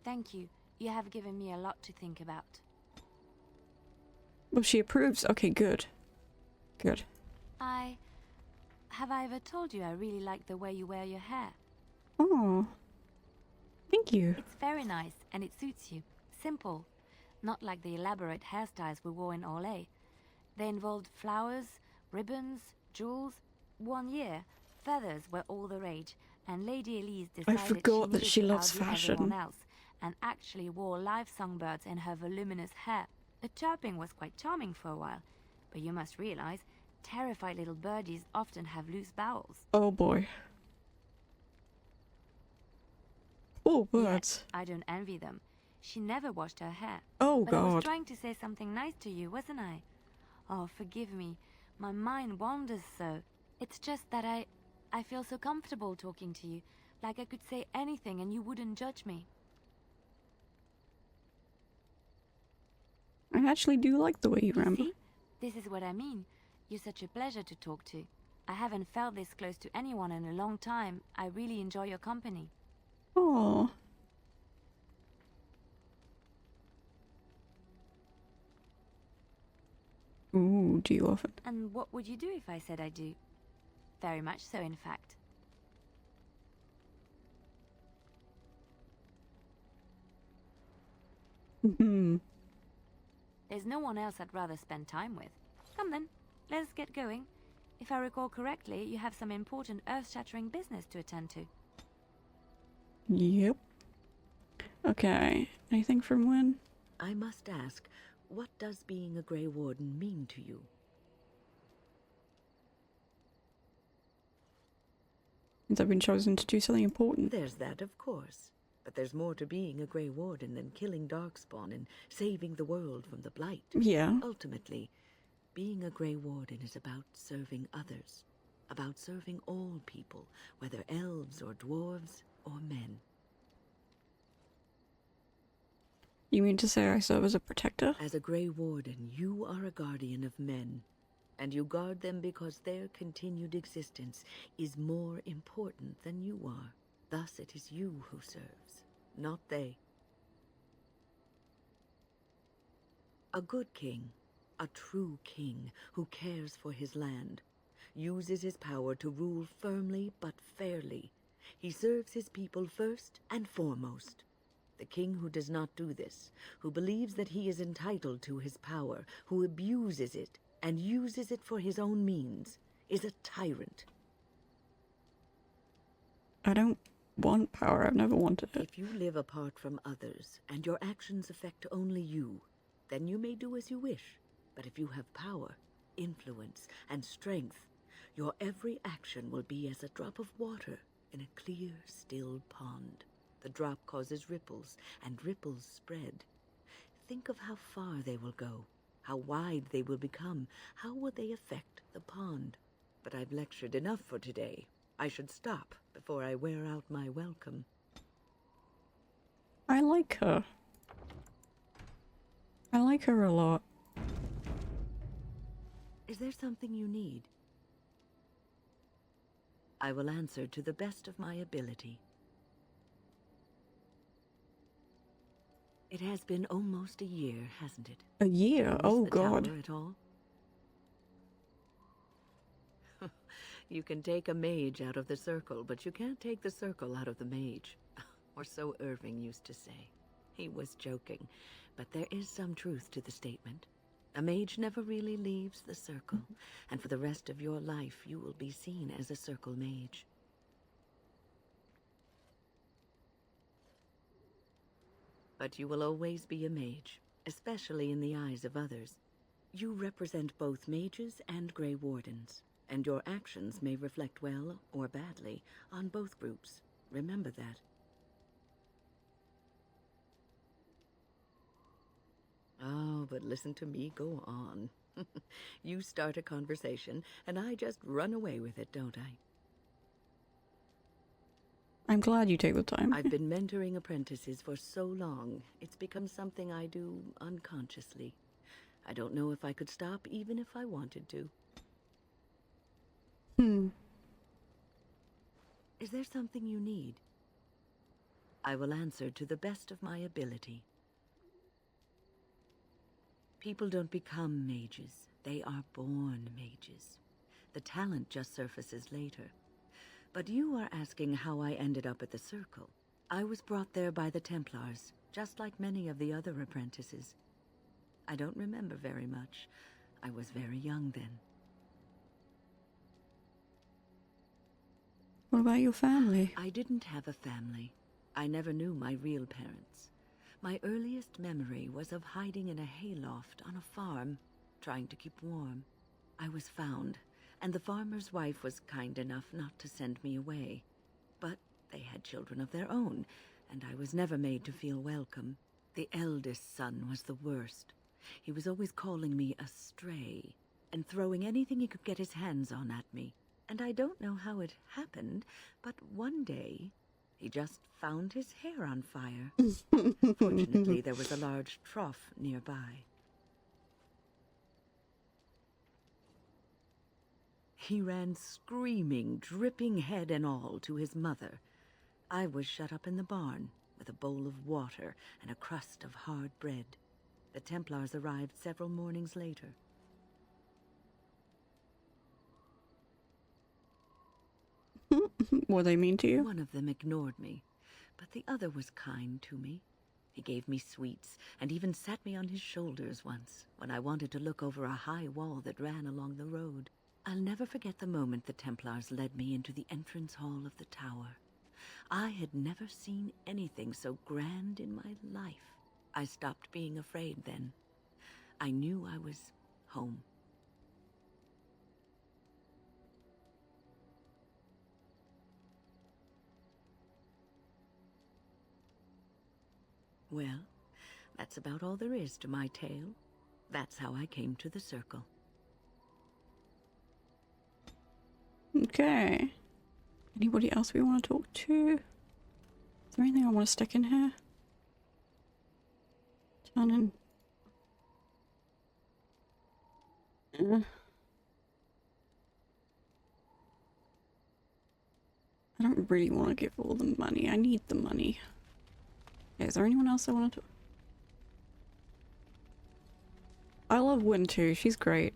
Thank you. You have given me a lot to think about. Well, she approves. Okay, good. Good. Have I ever told you I really like the way you wear your hair? Oh. Thank you. It's very nice, and it suits you. Simple. Not like the elaborate hairstyles we wore in Orlais. They involved flowers, ribbons, jewels. One year, feathers were all the rage, and Lady Elise decided forgot that needed she to loves outdo fashion. everyone else, and actually wore live songbirds in her voluminous hair. The chirping was quite charming for a while, But you must realize, terrified little birdies often have loose bowels. Oh boy. Oh, birds. Yet, I don't envy them. She never washed her hair. Oh But I was god. trying to say something nice to you, wasn't I? Oh, forgive me. My mind wanders so. It's just that I feel so comfortable talking to you. Like I could say anything and you wouldn't judge me. I actually do like the way you ramble. See? This is what I mean. You're such a pleasure to talk to. I haven't felt this close to anyone in a long time. I really enjoy your company. Oh. Ooh, do you often? And what would you do if I said I do? Very much so, in fact. Hmm. There's no one else I'd rather spend time with. Come then, let's get going. If I recall correctly, you have some important earth-shattering business to attend to. Yep. Okay. Anything from when? I must ask, what does being a Grey Warden mean to you? Since I've been chosen to do something important. There's that, of course. But there's more to being a Grey Warden than killing Darkspawn and saving the world from the Blight. Yeah. Ultimately, being a Grey Warden is about serving others. About serving all people, whether elves or dwarves or men. You mean to say I serve as a protector? As a Grey Warden, you are a guardian of men. And you guard them because their continued existence is more important than you are. Thus it is you who serves, not they. A good king, a true king who cares for his land, uses his power to rule firmly but fairly. He serves his people first and foremost. The king who does not do this, who believes that he is entitled to his power, who abuses it and uses it for his own means, is a tyrant. I don't want power. I've never wanted it. If you live apart from others, and your actions affect only you, then you may do as you wish. But if you have power, influence, and strength, your every action will be as a drop of water in a clear, still pond. The drop causes ripples, and ripples spread. Think of how far they will go, how wide they will become, how will they affect the pond. But I've lectured enough for today. I should stop before I wear out my welcome. I like her. I like her a lot. Is there something you need? I will answer to the best of my ability. It has been almost a year, hasn't it? A year? Miss Oh the god. tower at all? You can take a mage out of the circle, but you can't take the circle out of the mage. Or so Irving used to say. He was joking, but there is some truth to the statement. A mage never really leaves the circle, and for the rest of your life you will be seen as a circle mage. But you will always be a mage, especially in the eyes of others. You represent both mages and Grey Wardens, and your actions may reflect well or badly on both groups. Remember that. Oh, but listen to me go on. You start a conversation, and I just run away with it, don't I? I'm glad you take the time. I've been mentoring apprentices for so long, it's become something I do unconsciously. I don't know if I could stop even if I wanted to. Is there something you need? I will answer to the best of my ability. People don't become mages. They are born mages. The talent just surfaces later. But you are asking how I ended up at the Circle. I was brought there by the Templars, just like many of the other apprentices. I don't remember very much. I was very young then. What about your family? I didn't have a family. I never knew my real parents. My earliest memory was of hiding in a hayloft on a farm. trying to keep warm. I was found, and the farmer's wife was kind enough not to send me away. But they had children of their own, and I was never made to feel welcome. The eldest son was the worst. He was always calling me a stray, and throwing anything he could get his hands on at me. And I don't know how it happened, but one day, he just found his hair on fire. Fortunately, there was a large trough nearby. He ran screaming, dripping head and all, to his mother. I was shut up in the barn, with a bowl of water and a crust of hard bread. The Templars arrived several mornings later. Were they mean to you? One of them ignored me, but the other was kind to me. He gave me sweets and even sat me on his shoulders once when I wanted to look over a high wall that ran along the road. I'll never forget the moment the Templars led me into the entrance hall of the tower. I had never seen anything so grand in my life. I stopped being afraid then. I knew I was home. Well, that's about all there is to my tale. That's how I came to the circle. Okay. Anybody else we want to talk to? Is there anything I want to stick in here? Turn in. I don't really want to give all the money. I need the money. Okay, is there anyone else I want to talk? I love Win too. She's great.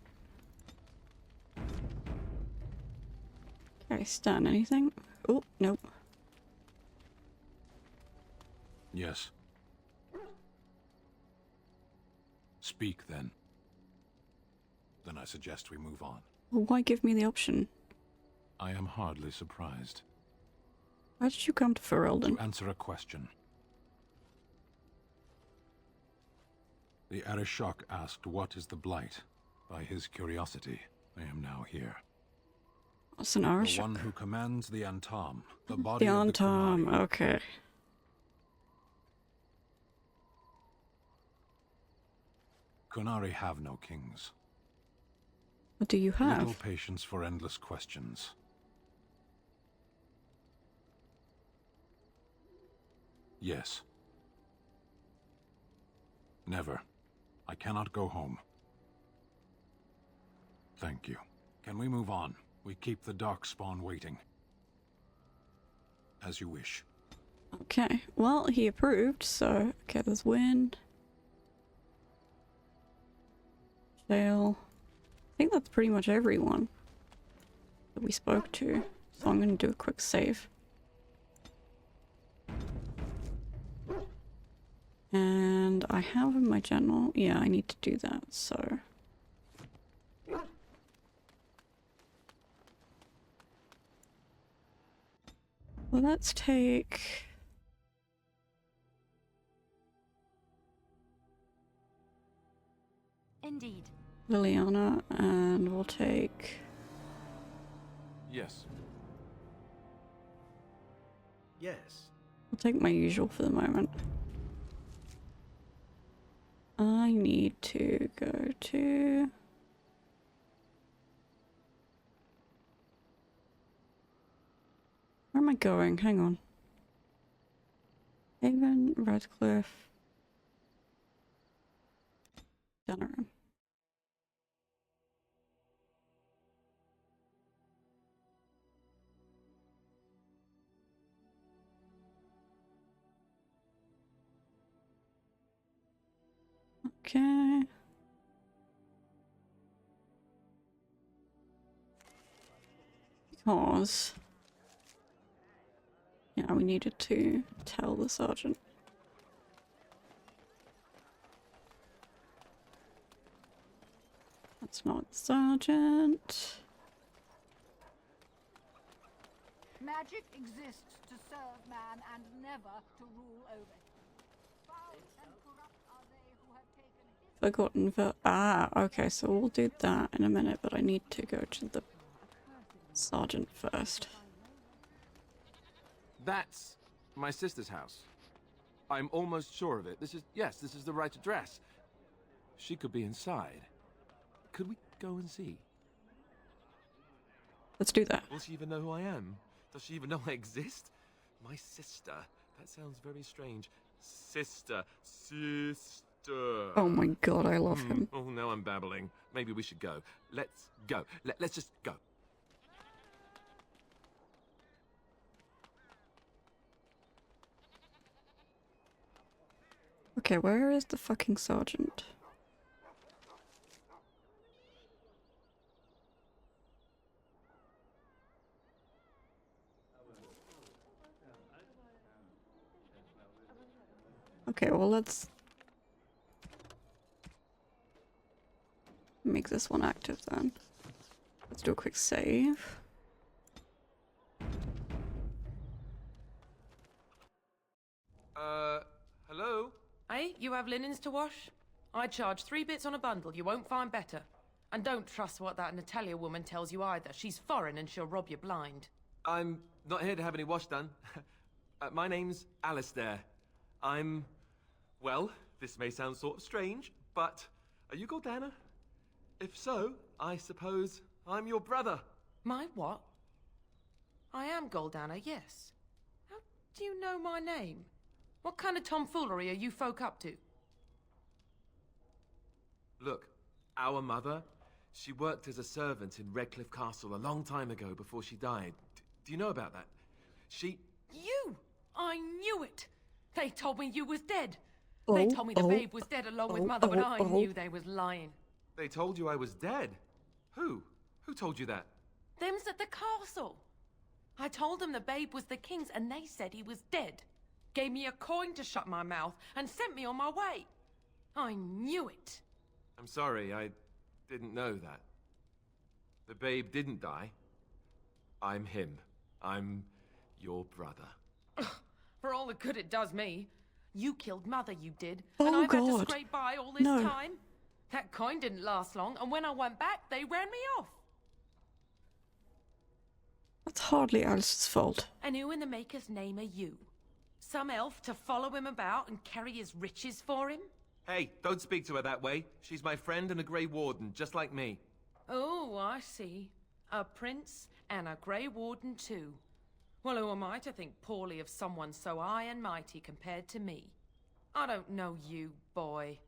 Okay, Stan, anything? Oh, nope. Yes. Speak, then. Then I suggest we move on. Well, why give me the option? I am hardly surprised. Why did you come to Ferelden? To answer a question. The Arishok asked what is the Blight. By his curiosity, I am now here. What's an The Arishok? one who commands the Antam, the body The of the Antam, Kunari. okay. Kunari have no kings. What do you have? Little patience for endless questions. Yes. Never. I cannot go home. Thank you. Can we move on? We keep the Darkspawn waiting. As you wish. Okay, well, he approved, so... Okay, there's Win. Shale. I think that's pretty much everyone that we spoke to. So I'm going to do a quick save. And I have in my journal... Yeah, I need to do that, so... Well, let's take... Indeed. Liliana, and we'll take... Yes. Yes. I'll take my usual for the moment. I need to go to... Where am I going? Hang on. Haven, Redcliffe... Denerim. Okay. Because... Yeah, we needed to tell the sergeant. That's not the sergeant. Magic exists to serve man and never to rule over him. Foul and corrupt are they who have taken his Forgotten for... Ah, okay, so we'll do that in a minute, but I need to go to the sergeant first. That's my sister's house. I'm almost sure of it. Yes, this is the right address. She could be inside. Could we go and see? Let's do that. Will she even know who I am? Does she even know I exist? My sister. That sounds very strange. Sister. Oh my god, I love him. Oh, now I'm babbling. Maybe we should go. Let's go. Let's just go. Okay, where is the fucking sergeant? Okay, well let's make this one active then. Let's do a quick save. Hello? Hey, you have linens to wash? I charge 3 bits on a bundle, you won't find better. And don't trust what that Natalia woman tells you either. She's foreign and she'll rob you blind. I'm not here to have any wash done. My name's Alistair. Well, this may sound sort of strange, but are you Gordana? If so, I suppose I'm your brother. My what? I am Goldana, yes. How do you know my name? What kind of tomfoolery are you folk up to? Look, our mother, she worked as a servant in Redcliffe Castle a long time ago before she died. Do you know about that? You! I knew it! They told me you was dead. They told me the babe was dead along with Mother, but I knew they was lying. They told you I was dead? Who? Who told you that? Them's at the castle. I told them the babe was the king's and they said he was dead. Gave me a coin to shut my mouth and sent me on my way. I knew it. I'm sorry, I didn't know that. The babe didn't die. I'm him. I'm your brother. For all the good it does me. You killed Mother, you did. And I've had to scrape by all this time. That coin didn't last long, and when I went back, they ran me off. That's hardly Alice's fault. And who in the Maker's name are you? Some elf to follow him about and carry his riches for him? Hey, don't speak to her that way. She's my friend and a Grey Warden, just like me. Oh, I see. A prince and a Grey Warden too. Well, who am I to think poorly of someone so high and mighty compared to me? I don't know you, boy.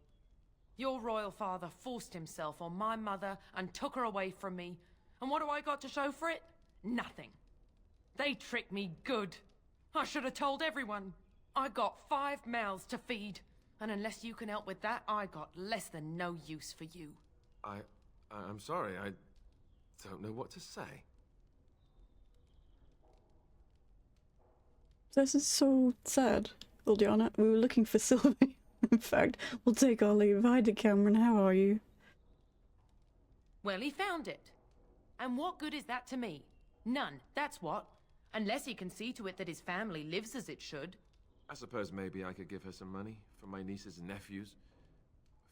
Your royal father forced himself on my mother and took her away from me. And what do I got to show for it? Nothing. They tricked me good. I should have told everyone. I got 5 mouths to feed. And unless you can help with that, I got less than no use for you. I'm sorry, I don't know what to say. This is so sad, Ildiana. We were looking for Sylvie. In fact, we'll take our leave. Hi to Cameron, how are you? Well, he found it. And what good is that to me? None, that's what. Unless he can see to it that his family lives as it should. I suppose maybe I could give her some money for my nieces and nephews.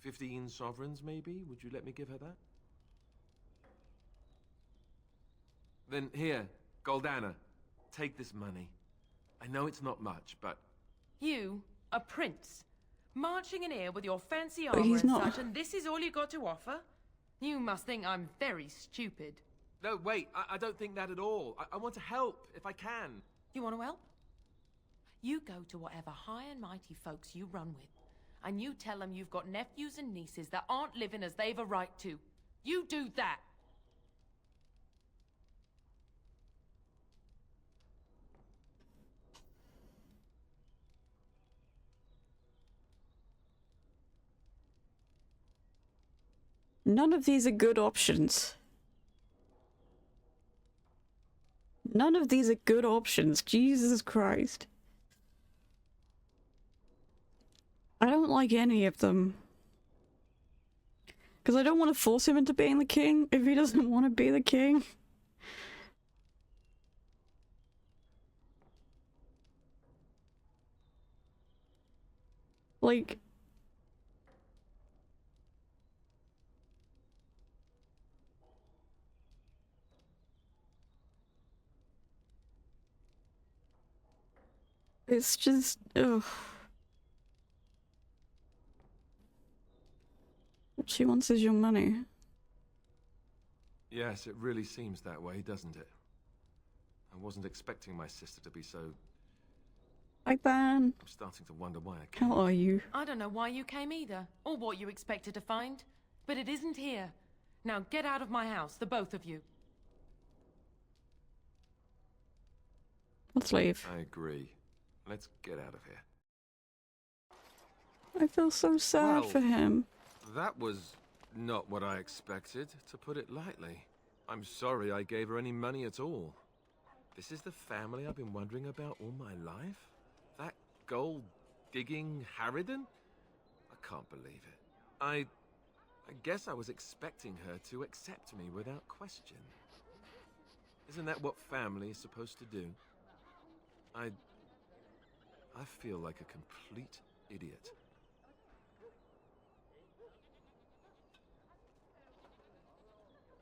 15 sovereigns, maybe? Would you let me give her that? Then here, Goldana, take this money. I know it's not much, but... You, a prince, marching in here with your fancy armor and such, and this is all you got to offer? You must think I'm very stupid. No, wait, I don't think that at all. I want to help, if I can. You want to help? You go to whatever high and mighty folks you run with, and you tell them you've got nephews and nieces that aren't living as they've a right to. You do that! None of these are good options. None of these are good options. Jesus Christ. I don't like any of them. Because I don't want to force him into being the king if he doesn't want to be the king. Like... It's just, ugh. What she wants is your money. Yes, it really seems that way, doesn't it? I wasn't expecting my sister to be so... Hi, Ben. I'm starting to wonder why I came. How are you? I don't know why you came either, or what you expected to find. But it isn't here. Now get out of my house, the both of you. Let's leave. I agree. Let's get out of here. I feel so sad Well, for him. That was not what I expected, to put it lightly. I'm sorry I gave her any money at all. This is the family I've been wondering about all my life? That gold-digging harridan? I can't believe it. I guess I was expecting her to accept me without question. Isn't that what family is supposed to do? I feel like a complete idiot.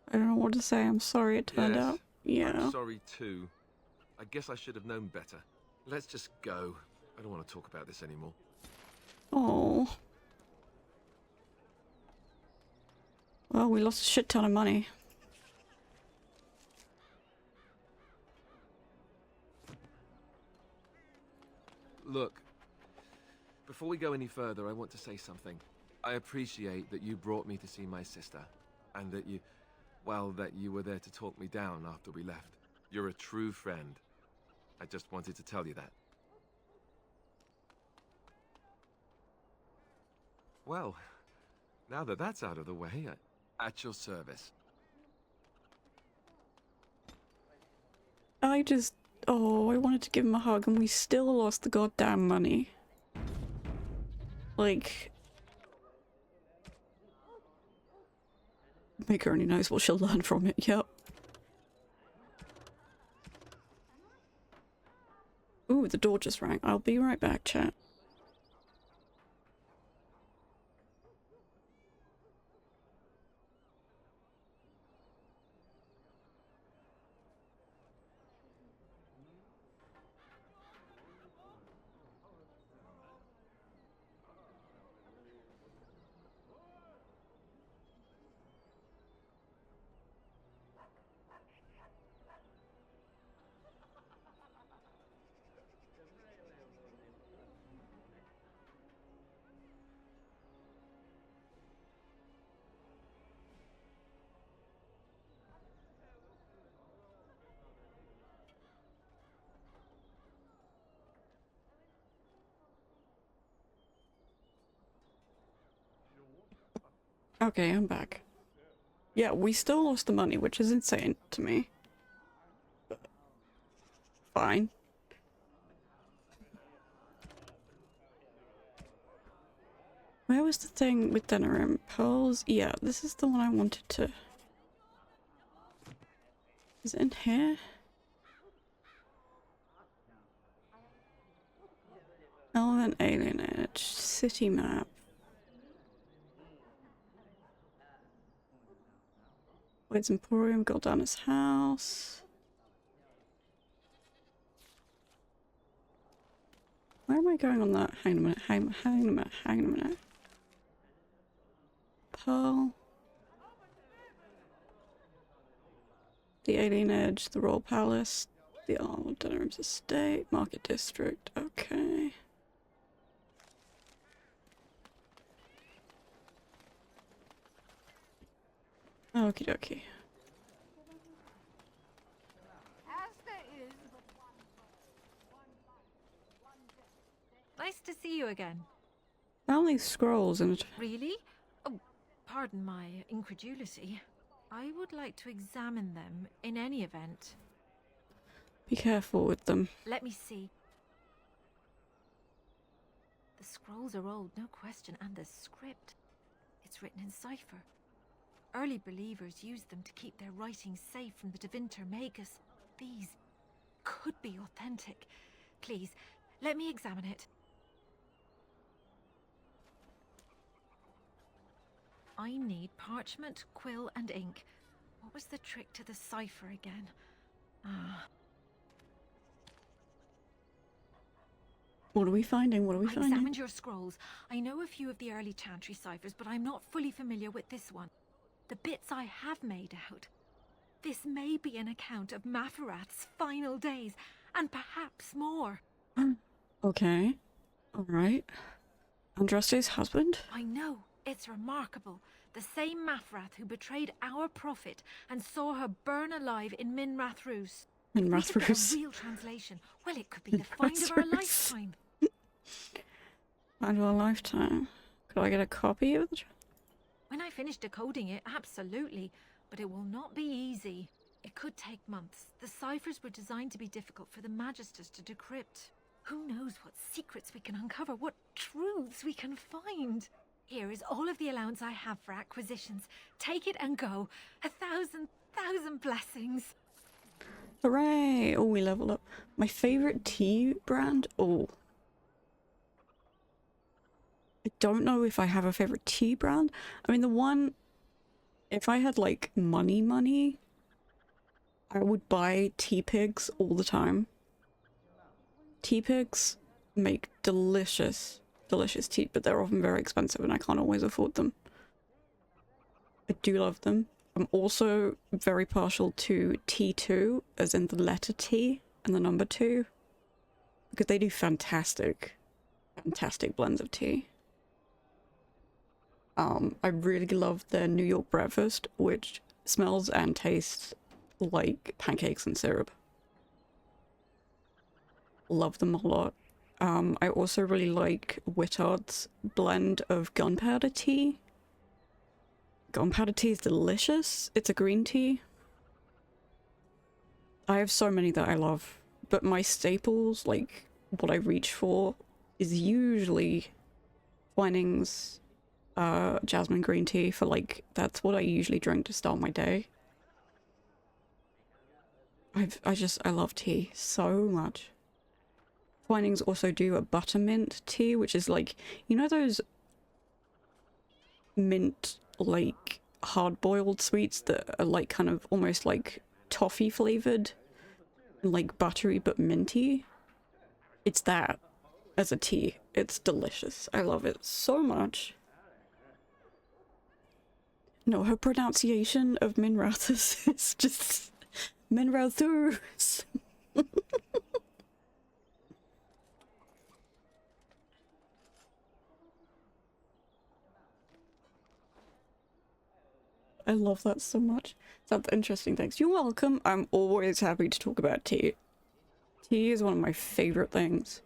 I don't know what to say. I'm sorry it turned out. Yeah. I'm sorry too. I guess I should have known better. Let's just go. I don't want to talk about this anymore. Oh. Well, we lost a shit ton of money. Look, before we go any further, I want to say something. I appreciate that you brought me to see my sister, and that you, well, that you were there to talk me down after we left. You're a true friend. I just wanted to tell you that. Well, now that that's out of the way, at your service. Oh, I wanted to give him a hug and we still lost the goddamn money. Like... Maker only knows what she'll learn from it, yep. Ooh, the door just rang. I'll be right back, chat. Okay, I'm back. Yeah, we still lost the money, which is insane to me. But fine. Where was the thing with Denerim? Pearls? Yeah, this is the one I wanted to... Is it in here? Element alienage. City map. Wade's Emporium, Goldana's house. Where am I going on that? Hang on a minute, hang on a minute, hang on a minute. Pearl. The Alien Edge, the Royal Palace, the Arnold Denerim's Estate, Market District, okay. Okie dokie. Nice to see you again. Found these scrolls and Really? Oh, pardon my incredulity. I would like to examine them in any event. be careful with them. Let me see. The scrolls are old, no question, and the script. It's written in cipher. Early believers used them to keep their writings safe from the Devinter Magus. These could be authentic. Please, let me examine it. I need parchment, quill, and ink. What was the trick to the cipher again? Ah. What are we finding? What are we I finding? examined your scrolls. I know a few of the early Chantry ciphers, but I'm not fully familiar with this one. The bits I have made out. This may be an account of Maferath's final days, and perhaps more. Okay. Alright. Andraste's husband? I know. It's remarkable. The same Maferath who betrayed our prophet and saw her burn alive in Minrath Rus. Minrath Rus. A real translation. Well, it could be the find of our lifetime. Find of our lifetime. Could I get a copy of the... When I finish decoding it, absolutely. But it will not be easy. It could take months. The ciphers were designed to be difficult for the Magisters to decrypt. Who knows what secrets we can uncover, what truths we can find. Here is all of the allowance I have for acquisitions. Take it and go. 1,000 blessings. Hooray! Oh, we leveled up. My favorite tea brand? Oh. I don't know if I have a favorite tea brand. I mean, the one... If I had, like, money, I would buy tea pigs all the time. Tea pigs make delicious tea, but they're often very expensive and I can't always afford them. I do love them. I'm also very partial to T2, as in the letter T and the number 2, because they do fantastic blends of tea. I really love their New York breakfast, which smells and tastes like pancakes and syrup. Love them a lot. I also really like Wittard's blend of gunpowder tea. Gunpowder tea is delicious. It's a green tea. I have so many that I love, but my staples, like what I reach for, is usually Twinings jasmine green tea. For like, that's what I usually drink to start my day. I love tea so much. Twinings also do a buttermint tea, which is like, you know those mint, like, hard-boiled sweets that are like kind of almost like toffee flavored? Like buttery but minty? It's that as a tea. It's delicious. I love it so much. No, her pronunciation of Minrath is just Minrathus. I love that so much. That's interesting, thanks. You're welcome. I'm always happy to talk about tea. Tea is one of my favorite things.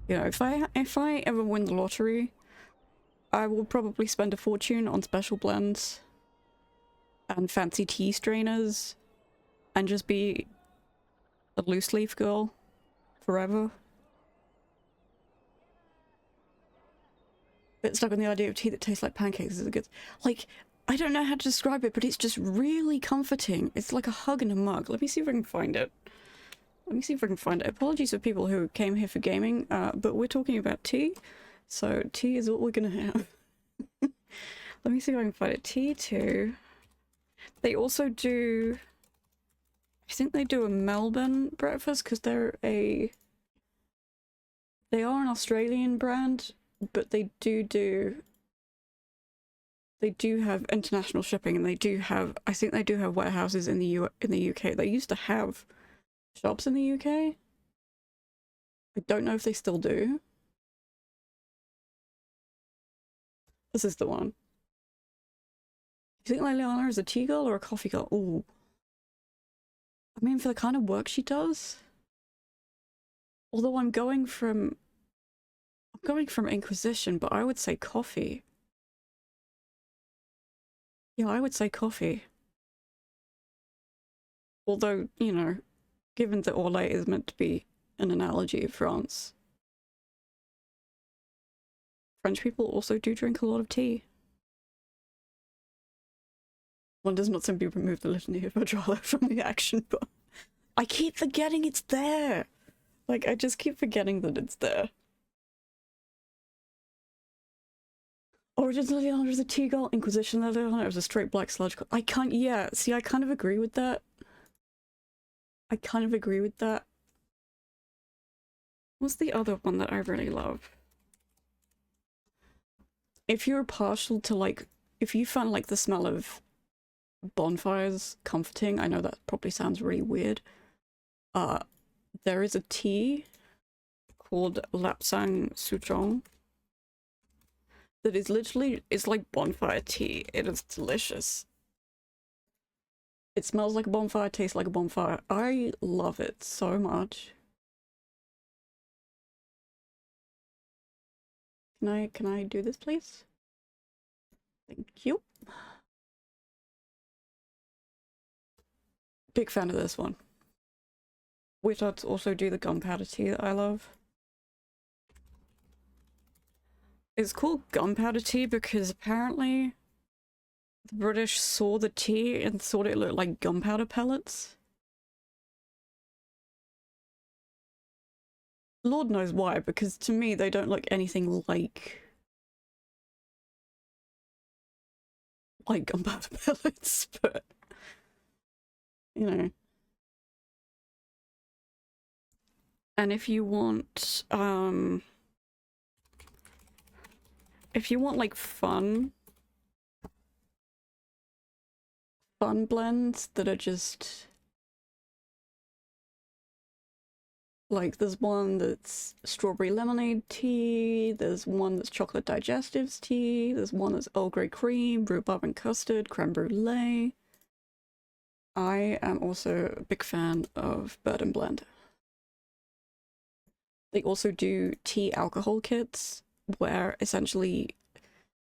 You know, if I ever win the lottery, I will probably spend a fortune on special blends and fancy tea strainers and just be a loose leaf girl forever. Bit stuck on the idea of tea that tastes like pancakes is good. Like, I don't know how to describe it, but it's just really comforting. It's like a hug in a mug. Let me see if I can find it. Apologies for people who came here for gaming, but we're talking about tea, so tea is what we're gonna have. Let me see if I can find it. T2. They also do... I think they do a Melbourne breakfast, because they are an Australian brand, but they do have international shipping, and they do have, I think they do have warehouses in the UK. They used to have shops in the UK. I don't know if they still do. This is the one. You think Liliana is a tea girl or a coffee girl? Ooh. I mean, for the kind of work she does. Although I'm going from Inquisition, but I would say coffee. Yeah, I would say coffee. Although, you know, given that Orlais is meant to be an analogy of France, French people also do drink a lot of tea. One does not simply remove the litany of Adralo from the action, but I keep forgetting it's there! Like, I just keep forgetting that it's there. Origins Liliana is a tea girl, Inquisition Liliana is a straight black sludge girl. I can't, yeah, see, I kind of agree with that. I kind of agree with that. What's the other one that I really love? If you're partial to like, if you find like the smell of bonfires comforting, I know that probably sounds really weird. There is a tea called Lapsang Souchong that is literally, it's like bonfire tea. It is delicious. It smells like a bonfire, tastes like a bonfire. I love it so much. Can I do this, please? Thank you. Big fan of this one. Wizards also do the gunpowder tea that I love. It's called gunpowder tea because apparently the British saw the tea and thought it looked like gunpowder pellets. Lord knows why, because to me they don't look anything like gunpowder pellets, but you know. And if you want like fun blends that are just like, there's one that's strawberry lemonade tea, there's one that's chocolate digestives tea, there's one that's Earl Grey cream, rhubarb and custard, creme brulee. I am also a big fan of Bird and Blend. They also do tea alcohol kits where essentially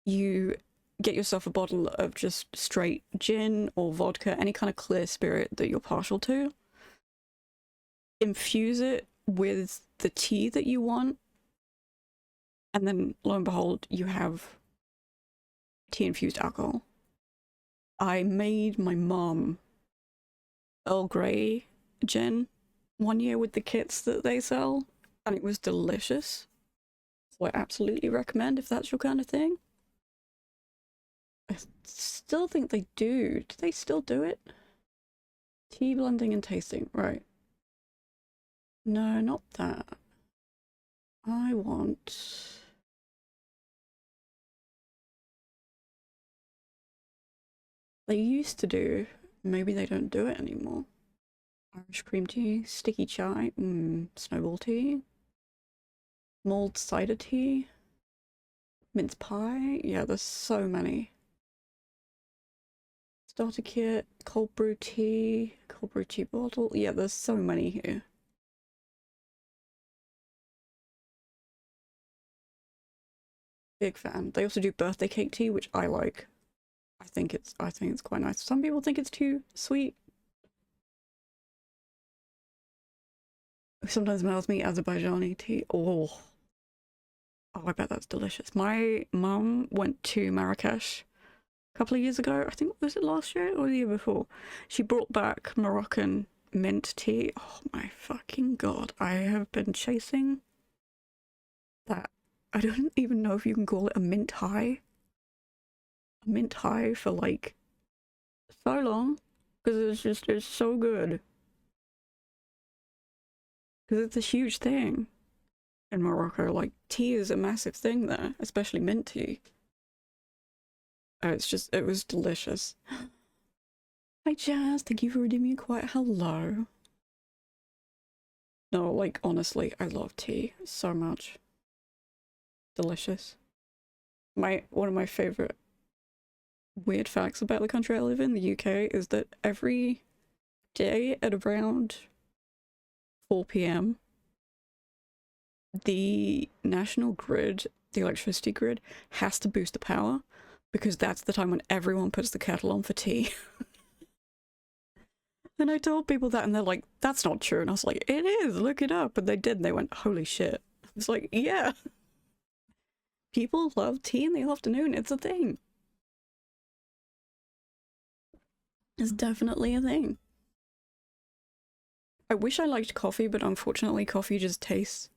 you get yourself a bottle of just straight gin or vodka, any kind of clear spirit that you're partial to, infuse it with the tea that you want, and then lo and behold you have tea infused alcohol. I made my mom Earl Grey gin one year with the kits that they sell, and it was delicious. So I absolutely recommend if that's your kind of thing. I still think they do. Do they still do it? Tea blending and tasting, right. No, not that. I want... They used to do. Maybe they don't do it anymore. Irish cream tea, sticky chai, snowball tea, mulled cider tea, mince pie. Yeah, there's so many. Starter kit, cold brew tea bottle. Yeah, there's so many here. Big fan. They also do birthday cake tea, which I like. I think it's quite nice. Some people think it's too sweet. Sometimes smells me Azerbaijani tea. Oh, I bet that's delicious. My mum went to Marrakesh a couple of years ago. I think, was it last year or the year before? She brought back Moroccan mint tea. Oh my fucking god. I have been chasing that. I don't even know if you can call it a mint high. A mint high for like so long. Because it's so good. Because it's a huge thing in Morocco. Like, tea is a massive thing there, especially mint tea. It was delicious. Hi Jazz, thank you for redeeming quite hello. No, like, honestly, I love tea so much. Delicious. One of my favorite weird facts about the country I live in, the UK, is that every day at around 4 p.m, the national grid, the electricity grid, has to boost the power because that's the time when everyone puts the kettle on for tea. And I told people that and they're like, that's not true. And I was like, it is, look it up. And they did, and they went, holy shit. I was like, yeah. People love tea in the afternoon, it's a thing. It's definitely a thing. I wish I liked coffee, but unfortunately coffee just tastes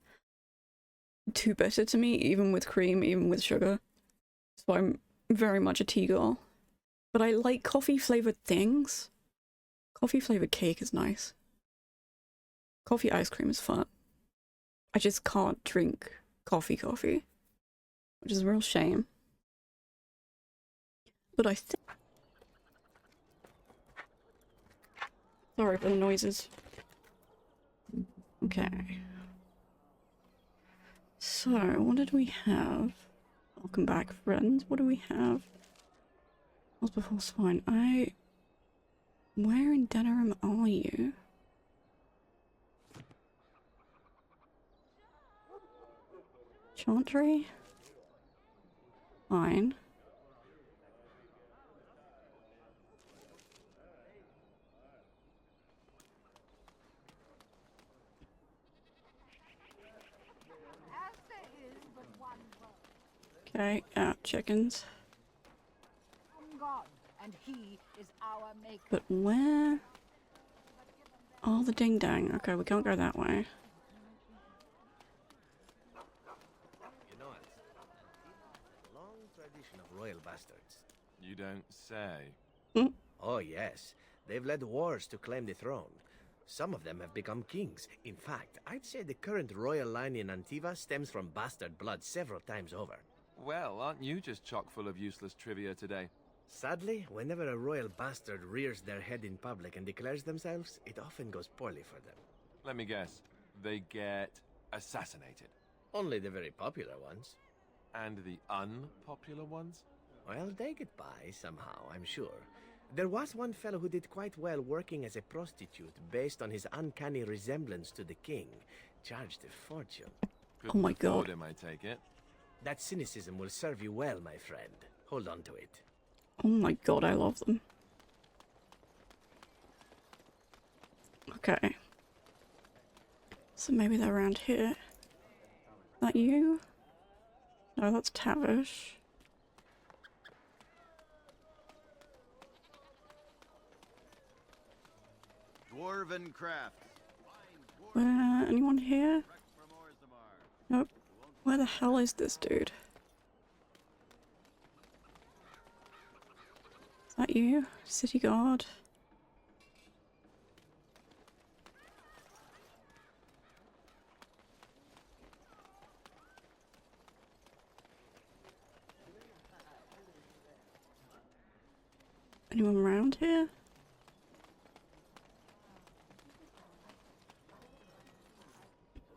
too bitter to me, even with cream, even with sugar. So I'm very much a tea girl. But I like coffee flavored things. Coffee flavored cake is nice. Coffee ice cream is fun. I just can't drink coffee, which is a real shame. But I think... Sorry for the noises. Okay. So, what did we have? Welcome back, friends. What do we have? Was before swine. Where in Denerim are you? Chantry? Fine. Okay, chickens. God, and he is our maker. But where? Oh, the ding dang. Okay, we can't go that way. You know it. A long tradition of royal bastards. You don't say. Oh, yes. They've led wars to claim the throne. Some of them have become kings. In fact, I'd say the current royal line in Antiva stems from bastard blood several times over. Well, aren't you just chock full of useless trivia today? Sadly, whenever a royal bastard rears their head in public and declares themselves, it often goes poorly for them. Let me guess. They get assassinated. Only the very popular ones. And the unpopular ones? Well, they get by somehow, I'm sure. There was one fellow who did quite well working as a prostitute based on his uncanny resemblance to the king. Charged a fortune. Oh my god. Him, I take it. That cynicism will serve you well, my friend. Hold on to it. Oh my god, I love them. Okay. So maybe they're around here. Is that you? No, that's Tavish. Dwarven craft. Anyone here? Nope. Where the hell is this dude? Is that you? City guard? Anyone around here?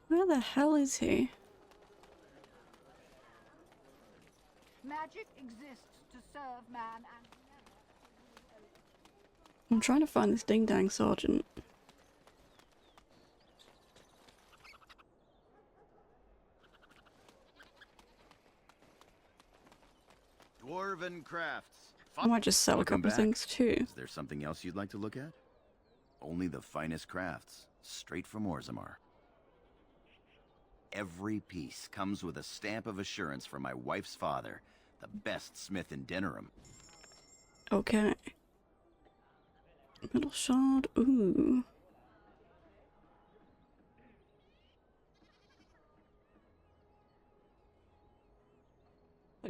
Where the hell is he? Magic exists to serve man and I'm trying to find this ding dang sergeant. Dwarven crafts. I might just sell a couple of things too. Is there something else you'd like to look at? Only the finest crafts, straight from Orzammar. Every piece comes with a stamp of assurance from my wife's father, the best smith in Denerim. Okay. Metal shard, ooh.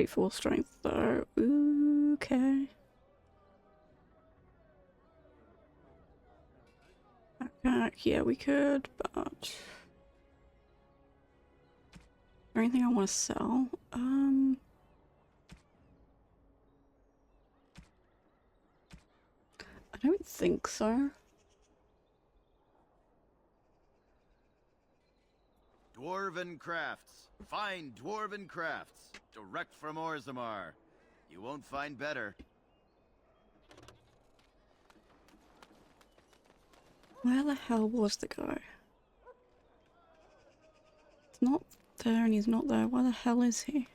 Full strength though, ooh, okay. Backpack, yeah we could, but... Is there anything I want to sell? I don't think so. Dwarven crafts. Fine dwarven crafts. Direct from Orzammar. You won't find better. Where the hell was the guy? It's not there and he's not there. Where the hell is he?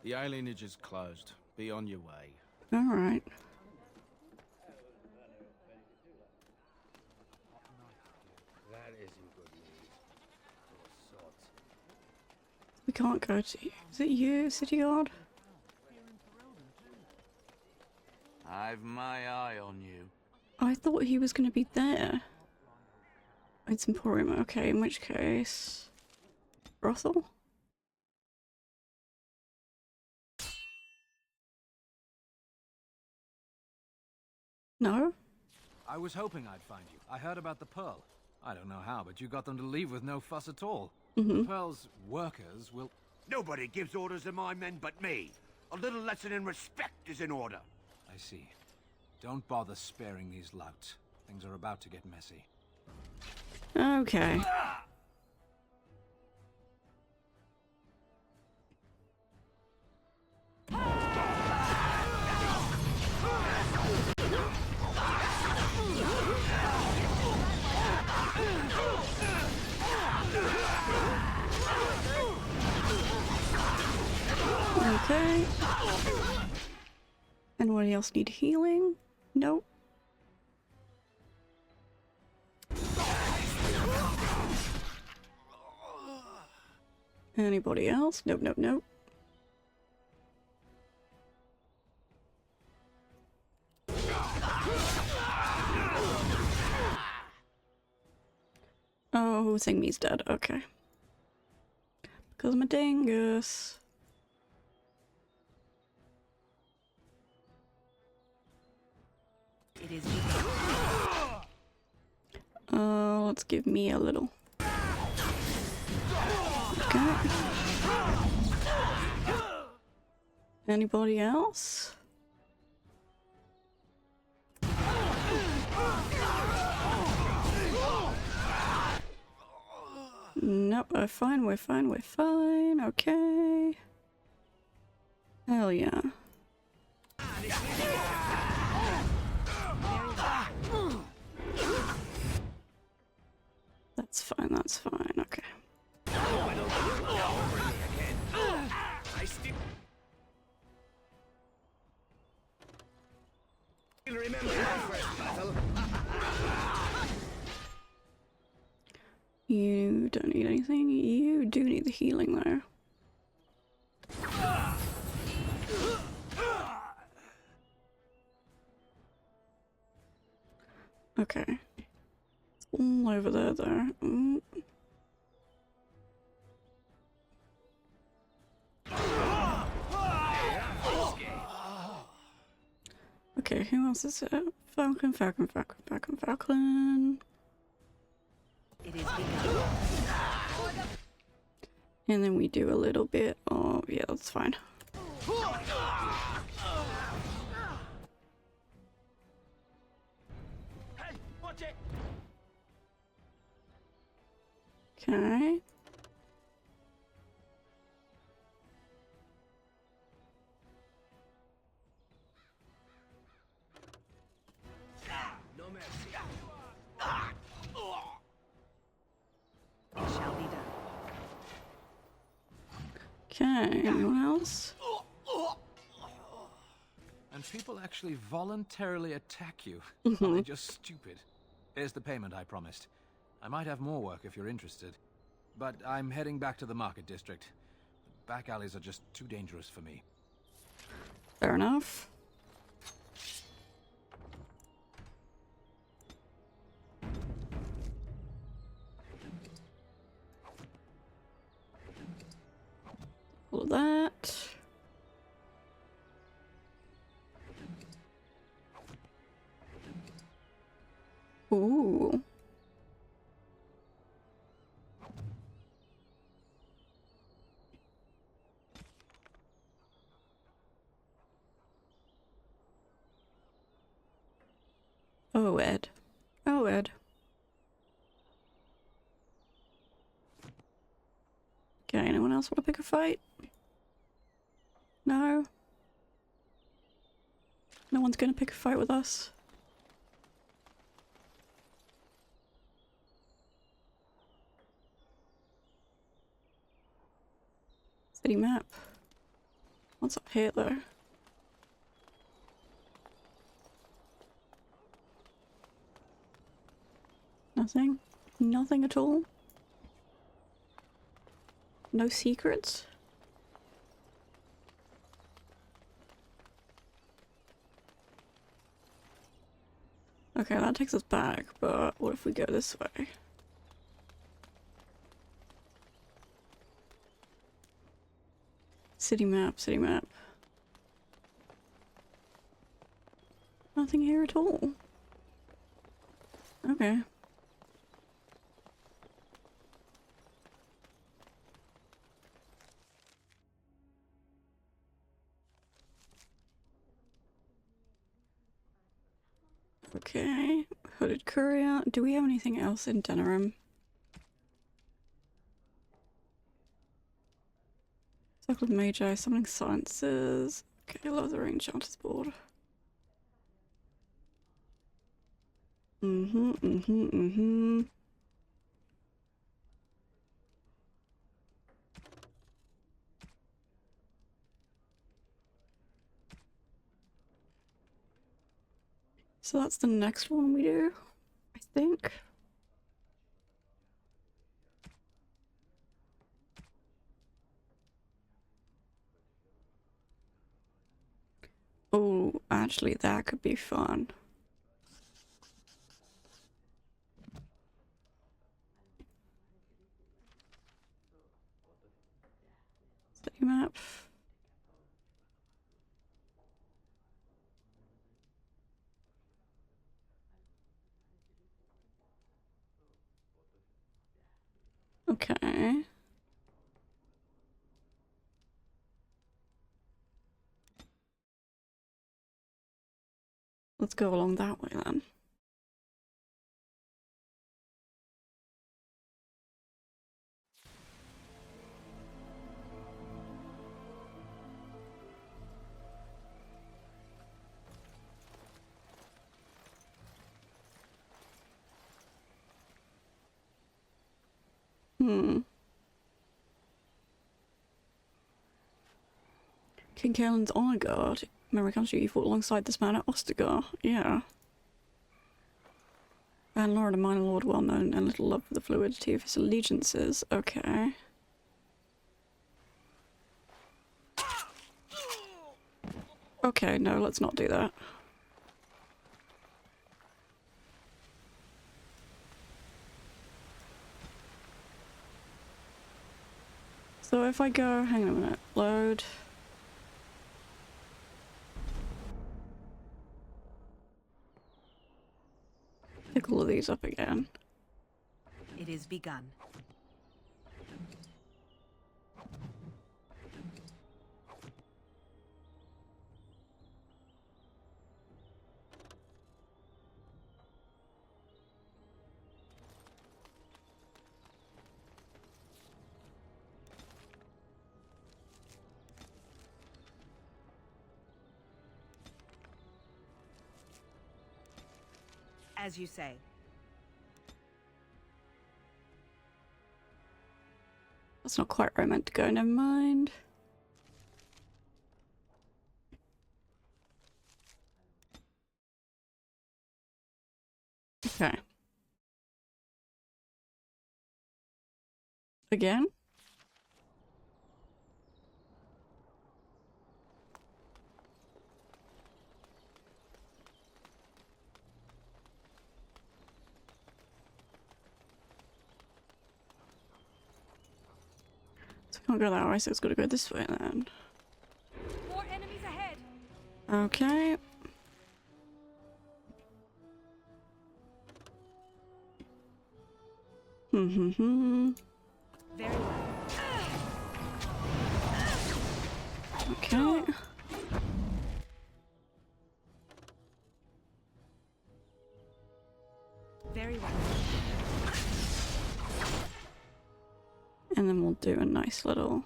The alienage is closed. Be on your way. Alright. That isn't good news. Poor sod. We can't go to... Is it you, City Guard? I've my eye on you. I thought he was going to be there. It's Emporium. Okay, in which case... Brothel? No? I was hoping I'd find you. I heard about the Pearl. I don't know how, but you got them to leave with no fuss at all. The Pearl's workers will... Nobody gives orders to my men but me. A little lesson in respect is in order. I see. Don't bother sparing these louts. Things are about to get messy. Okay. Okay. Anyone else need healing? Nope. Anybody else? Nope, nope, nope. Oh, Thingy's dead. Okay. Because I'm a dingus. It is. Let's give me a little. Okay. Anybody else? Nope, we're fine, we're fine, we're fine. Okay. Hell yeah. That's fine, that's fine, okay. You don't need anything. You do need the healing though. Okay. It's all over there though. Okay, who else is it? Falcon, Falcon, Falcon, Falcon, Falcon. It is. And then we do a little bit of, yeah, that's fine. Okay. It shall be done. Okay, anyone else? And people actually voluntarily attack you. Are they just stupid? Here's the payment I promised. I might have more work if you're interested. But I'm heading back to the market district. The back alleys are just too dangerous for me. Fair enough. All of that. Ooh. Oh, Ed. Oh, Ed. Okay, anyone else want to pick a fight? No? No one's gonna pick a fight with us? City map. What's up here though? Nothing? Nothing at all? No secrets? Okay, that takes us back, but what if we go this way? City map, city map. Nothing here at all. Okay. Okay. Hooded courier. Do we have anything else in Denerim? Circle of Magi, summoning silences. Okay, Lord of the Ring, Chanter's board. Mm-hmm. So that's the next one we do, I think. Oh, actually, that could be fun. City map. Okay. Let's go along that way then. King Kaelin's honor guard. Memory comes to you fought alongside this man at Ostagar. Yeah. Van Lord, a minor lord well known and little love for the fluidity of his allegiances. Okay. Okay, no, let's not do that. So if I go, hang on a minute, load. Pick all of these up again. It is begun. As you say. That's not quite where I meant to go, never mind. Okay. Again? So I can't go that way, so it's got to go this way then. More enemies ahead. Okay. Very well. Okay. Very well. And then we'll do a nice little...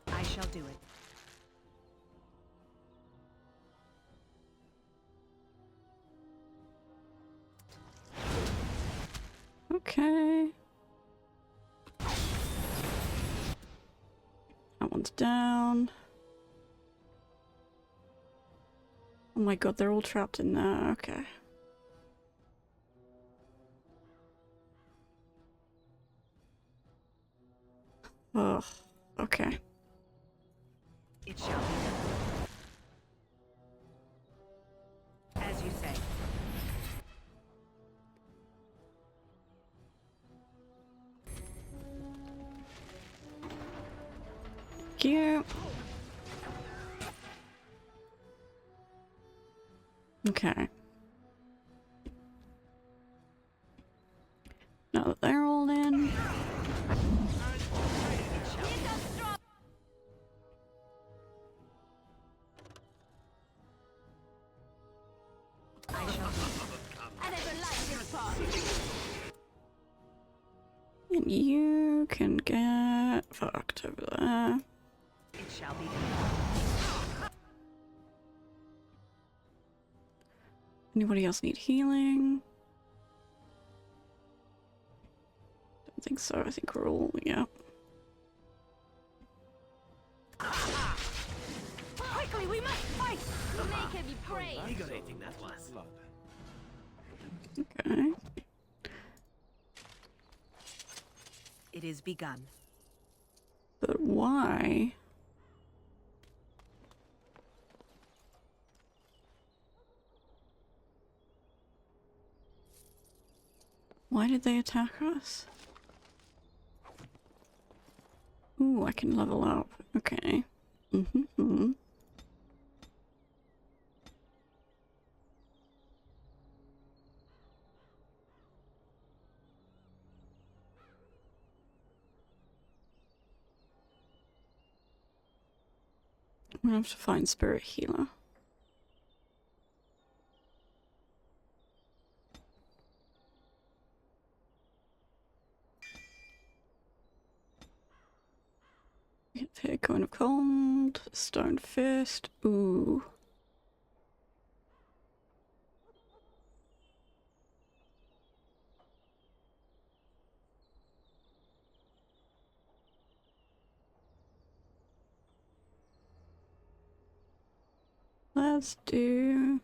I shall do it. Okay. That one's down. Oh my god, they're all trapped in there. Okay. Oh, okay. It shall be done. As you say. Cute. Okay. Now that they're all in. And you can get fucked over there. It shall be. Anybody else need healing? Don't think so. I think we're all, yeah. Quickly, we must fight! Make him be brave! Invigorating that was. Okay. It is begun. But why? Why did they attack us? Ooh, I can level up. Okay. Mm-hmm. I'm gonna have to find Spirit Healer. Here, Coin of Cold, Stone Fist. Ooh. Let's do...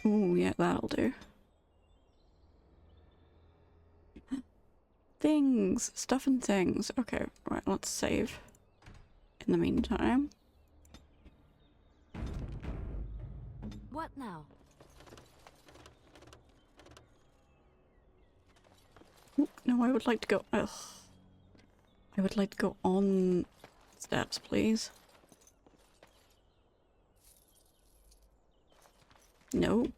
Ooh, yeah, that'll do. Things! Stuff and things. Okay, right, let's save. In the meantime. What now? Ooh, no, I would like to go... Ugh. I would like to go on steps, please. Nope.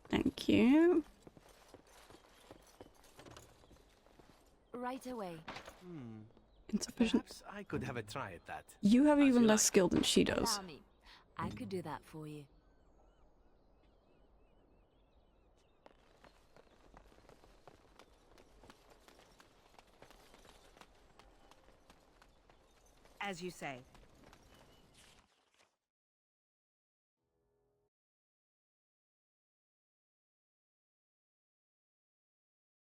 Thank you. Right away. Insufficient. Perhaps I could have a try at that. You have As even you less like. skill than she does. Allow me. I could do that for you. As you say.